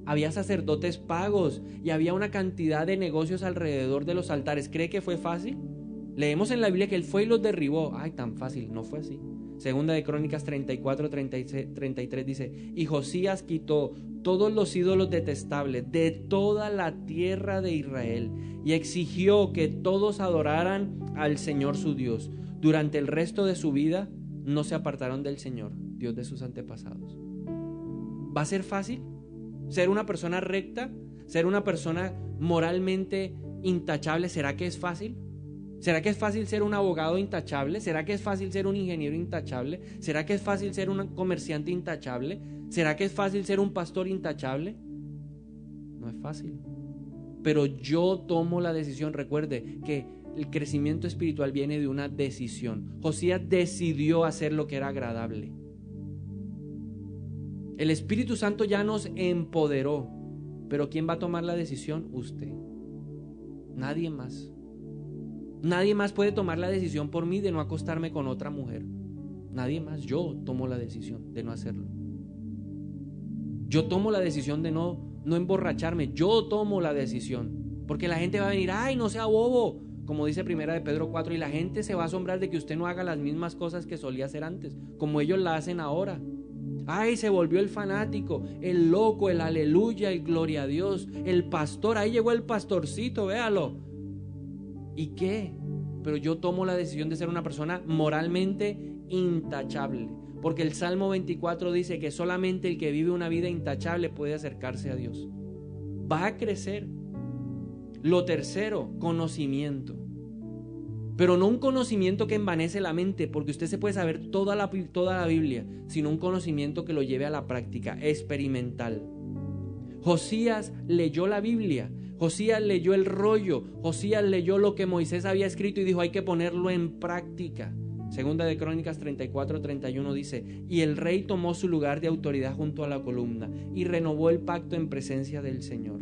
Había sacerdotes pagos y había una cantidad de negocios alrededor de los altares. ¿Cree que fue fácil? Leemos en la Biblia que él fue y los derribó. Ay, tan fácil, no fue así. 2 de Crónicas 34-33 dice: y Josías quitó todos los ídolos detestables de toda la tierra de Israel y exigió que todos adoraran al Señor su Dios. Durante el resto de su vida no se apartaron del Señor, Dios de sus antepasados. ¿Va a ser fácil ser una persona recta? ¿Ser una persona moralmente intachable? ¿Será que es fácil? ¿Será que es fácil ser un abogado intachable? ¿Será que es fácil ser un ingeniero intachable? ¿Será que es fácil ser un comerciante intachable? ¿Será que es fácil ser un pastor intachable? No es fácil. Pero yo tomo la decisión. Recuerde que el crecimiento espiritual viene de una decisión. Josías decidió hacer lo que era agradable. El Espíritu Santo ya nos empoderó. Pero ¿quién va a tomar la decisión? Usted. Nadie más. Nadie más puede tomar la decisión por mí de no acostarme con otra mujer. Nadie más. Yo tomo la decisión de no hacerlo. Yo tomo la decisión de no emborracharme. Yo tomo la decisión. Porque la gente va a venir: ay, no sea bobo, como dice 1 de Pedro 4, y la gente se va a asombrar de que usted no haga las mismas cosas que solía hacer antes, como ellos la hacen ahora. Ay, se volvió el fanático, el loco, el aleluya, el gloria a Dios, el pastor. Ahí llegó el pastorcito, véalo. ¿Y qué? Pero yo tomo la decisión de ser una persona moralmente intachable. Porque el Salmo 24 dice que solamente el que vive una vida intachable puede acercarse a Dios. Va a crecer. Lo tercero, conocimiento. Pero no un conocimiento que envanece la mente, porque usted se puede saber toda la Biblia, sino un conocimiento que lo lleve a la práctica, experimental. Josías leyó la Biblia, Josías leyó el rollo, Josías leyó lo que Moisés había escrito y dijo: hay que ponerlo en práctica. Segunda de Crónicas 34:31 dice: y el rey tomó su lugar de autoridad junto a la columna y renovó el pacto en presencia del Señor.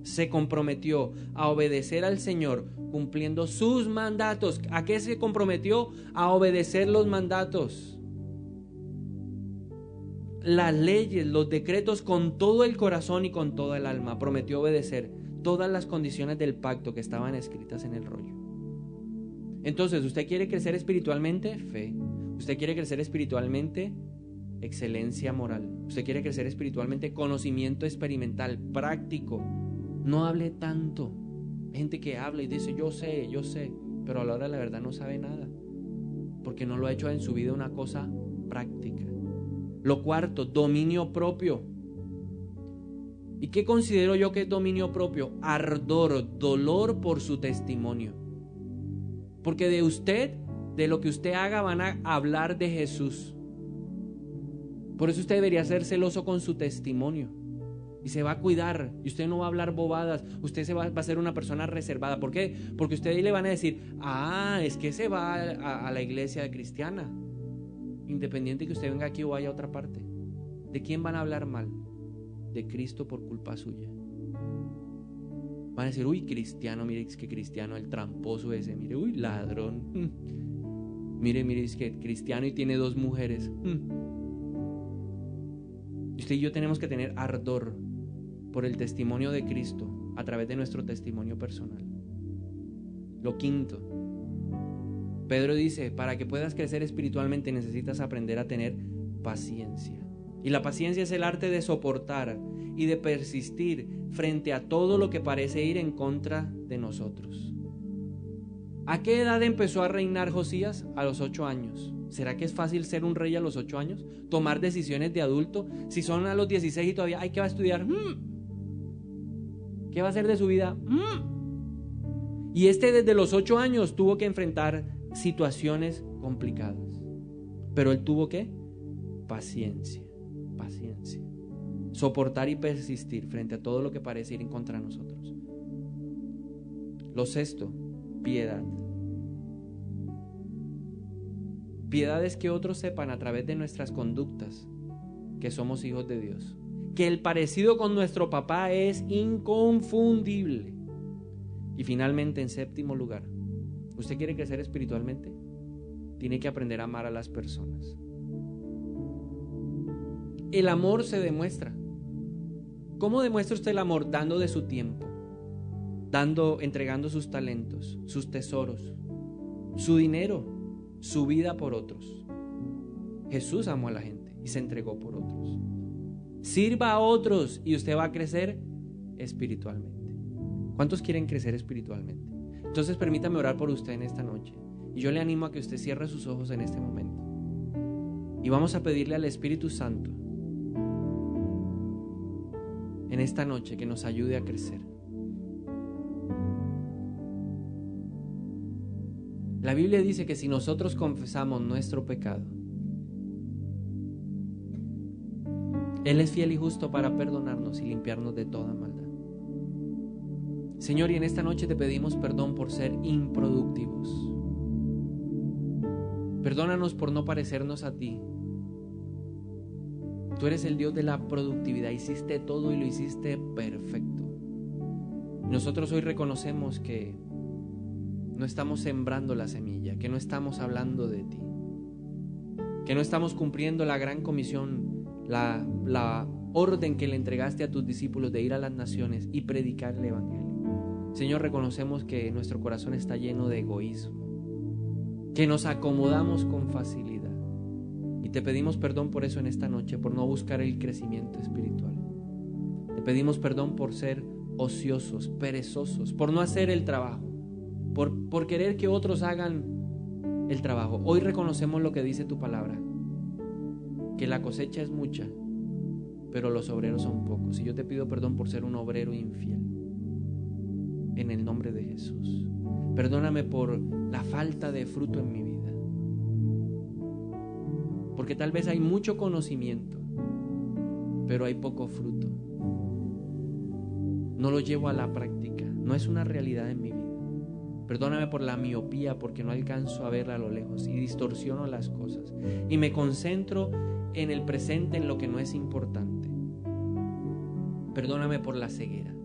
Se comprometió a obedecer al Señor cumpliendo sus mandatos. ¿A qué se comprometió? A obedecer los mandatos, las leyes, los decretos con todo el corazón y con toda el alma. Prometió obedecer todas las condiciones del pacto que estaban escritas en el rollo. Entonces, ¿usted quiere crecer espiritualmente? Fe. ¿Usted quiere crecer espiritualmente? Excelencia moral. ¿Usted quiere crecer espiritualmente? Conocimiento experimental, práctico. No hable tanto. Gente que habla y dice: yo sé, pero a la hora de la verdad no sabe nada, porque no lo ha hecho en su vida una cosa práctica. Lo cuarto, dominio propio. ¿Y qué considero yo que es dominio propio? Ardor, dolor por su testimonio. Porque de usted, de lo que usted haga, van a hablar de Jesús. Por eso usted debería ser celoso con su testimonio. Y se va a cuidar. Y usted no va a hablar bobadas. Usted va a ser una persona reservada. ¿Por qué? Porque usted ahí le van a decir: es que se va a la iglesia cristiana. Independiente que usted venga aquí o vaya a otra parte. ¿De quién van a hablar mal? De Cristo por culpa suya. Van a decir: uy, cristiano, mire, es que cristiano, el tramposo ese, mire, uy, ladrón. Mire, es que cristiano y tiene 2 mujeres. Usted y yo tenemos que tener ardor por el testimonio de Cristo a través de nuestro testimonio personal. Lo quinto, Pedro dice: para que puedas crecer espiritualmente necesitas aprender a tener paciencia. Y la paciencia es el arte de soportar y de persistir frente a todo lo que parece ir en contra de nosotros. ¿A qué edad empezó a reinar Josías? A los 8 años. ¿Será que es fácil ser un rey a los 8 años? ¿Tomar decisiones de adulto? Si son a los 16 y todavía hay que va a estudiar. ¿Qué va a hacer de su vida? Y desde los 8 años tuvo que enfrentar situaciones complicadas. Pero él tuvo ¿qué? Paciencia. Soportar y persistir frente a todo lo que parece ir en contra de nosotros. Lo sexto, piedad. Piedad es que otros sepan a través de nuestras conductas que somos hijos de Dios, que el parecido con nuestro papá es inconfundible. Y finalmente, en séptimo lugar, ¿usted quiere crecer espiritualmente? Tiene que aprender a amar a las personas. El amor se demuestra. ¿Cómo demuestra usted el amor? Dando de su tiempo, entregando sus talentos, sus tesoros, su dinero, su vida por otros. Jesús amó a la gente y se entregó por otros. Sirva a otros y usted va a crecer espiritualmente. ¿Cuántos quieren crecer espiritualmente? Entonces permítame orar por usted en esta noche. Y yo le animo a que usted cierre sus ojos en este momento. Y vamos a pedirle al Espíritu Santo en esta noche que nos ayude a crecer. La Biblia dice que si nosotros confesamos nuestro pecado, Él es fiel y justo para perdonarnos y limpiarnos de toda maldad. Señor, y en esta noche te pedimos perdón por ser improductivos. Perdónanos por no parecernos a ti. Tú eres el Dios de la productividad, hiciste todo y lo hiciste perfecto. Nosotros hoy reconocemos que no estamos sembrando la semilla, que no estamos hablando de ti, que no estamos cumpliendo la gran comisión, la orden que le entregaste a tus discípulos de ir a las naciones y predicar el evangelio. Señor, reconocemos que nuestro corazón está lleno de egoísmo, que nos acomodamos con facilidad. Y te pedimos perdón por eso en esta noche, por no buscar el crecimiento espiritual. Te pedimos perdón por ser ociosos, perezosos, por no hacer el trabajo, por querer que otros hagan el trabajo. Hoy reconocemos lo que dice tu palabra, que la cosecha es mucha, pero los obreros son pocos. Y yo te pido perdón por ser un obrero infiel. En el nombre de Jesús. Perdóname por la falta de fruto en mi vida. Porque tal vez hay mucho conocimiento, pero hay poco fruto. no lo llevo a la práctica, no es una realidad en mi vida. Perdóname por la miopía, porque no alcanzo a ver a lo lejos y distorsiono las cosas y me concentro en el presente, en lo que no es importante. Perdóname por la ceguera,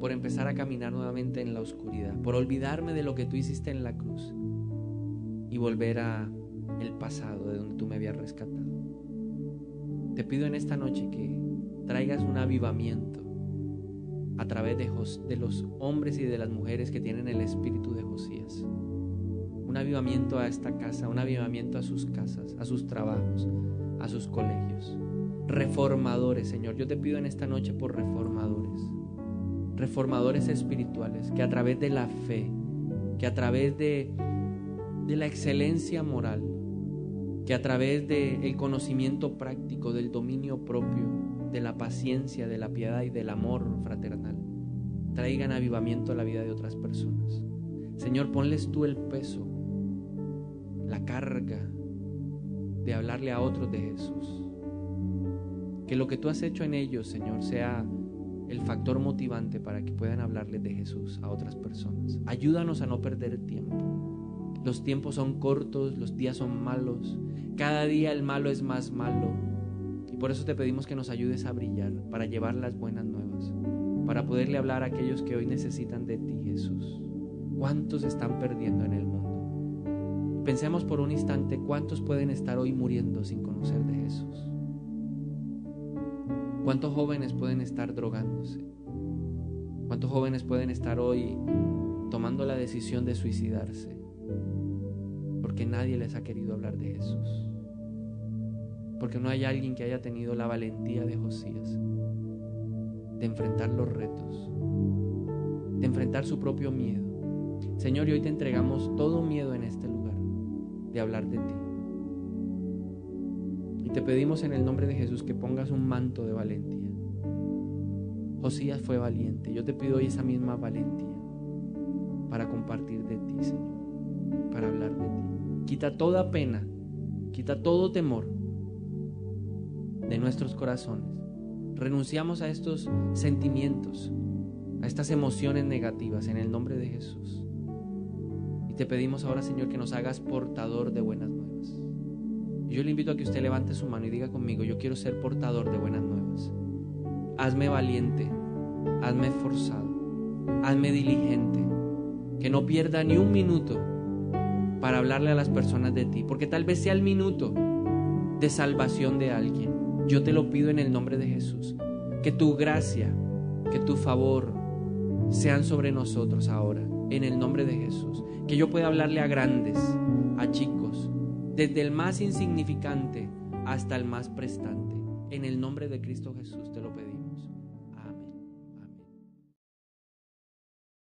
por empezar a caminar nuevamente en la oscuridad, por olvidarme de lo que tú hiciste en la cruz y volver a el pasado de donde tú me habías rescatado. Te pido en esta noche que traigas un avivamiento a través de los hombres y de las mujeres que tienen el espíritu de Josías. Un avivamiento a esta casa, un avivamiento a sus casas, a sus trabajos, a sus colegios. Reformadores, Señor, yo te pido en esta noche por reformadores espirituales, que a través de la fe, que a través de la excelencia moral, que a través del conocimiento práctico, del dominio propio, de la paciencia, de la piedad y del amor fraternal, traigan avivamiento a la vida de otras personas. Señor, ponles tú el peso, la carga de hablarle a otros de Jesús. Que lo que tú has hecho en ellos, Señor, sea el factor motivante para que puedan hablarles de Jesús a otras personas. Ayúdanos a no perder tiempo. Los tiempos son cortos, los días son malos. Cada día el malo es más malo. Y por eso te pedimos que nos ayudes a brillar, para llevar las buenas nuevas, para poderle hablar a aquellos que hoy necesitan de ti, Jesús. ¿Cuántos están perdiendo en el mundo? Pensemos por un instante, ¿cuántos pueden estar hoy muriendo sin conocer de Jesús? ¿Cuántos jóvenes pueden estar drogándose? ¿Cuántos jóvenes pueden estar hoy tomando la decisión de suicidarse? Porque nadie les ha querido hablar de Jesús. Porque no hay alguien que haya tenido la valentía de Josías de enfrentar los retos, de enfrentar su propio miedo. Señor, y hoy te entregamos todo miedo en este lugar de hablar de ti. Y te pedimos en el nombre de Jesús que pongas un manto de valentía. Josías fue valiente. Yo te pido hoy esa misma valentía para compartir de ti, Señor, para hablar de ti. Quita toda pena, quita todo temor de nuestros corazones. Renunciamos a estos sentimientos, a estas emociones negativas en el nombre de Jesús. Y te pedimos ahora, Señor, que nos hagas portador de buenas nuevas. Y yo le invito a que usted levante su mano y diga conmigo: yo quiero ser portador de buenas nuevas. Hazme valiente, hazme esforzado, hazme diligente, que no pierda ni un minuto para hablarle a las personas de ti, porque tal vez sea el minuto de salvación de alguien. Yo te lo pido en el nombre de Jesús, que tu gracia, que tu favor sean sobre nosotros ahora, en el nombre de Jesús. Que yo pueda hablarle a grandes, a chicos, desde el más insignificante hasta el más prestante. En el nombre de Cristo Jesús te lo pedimos.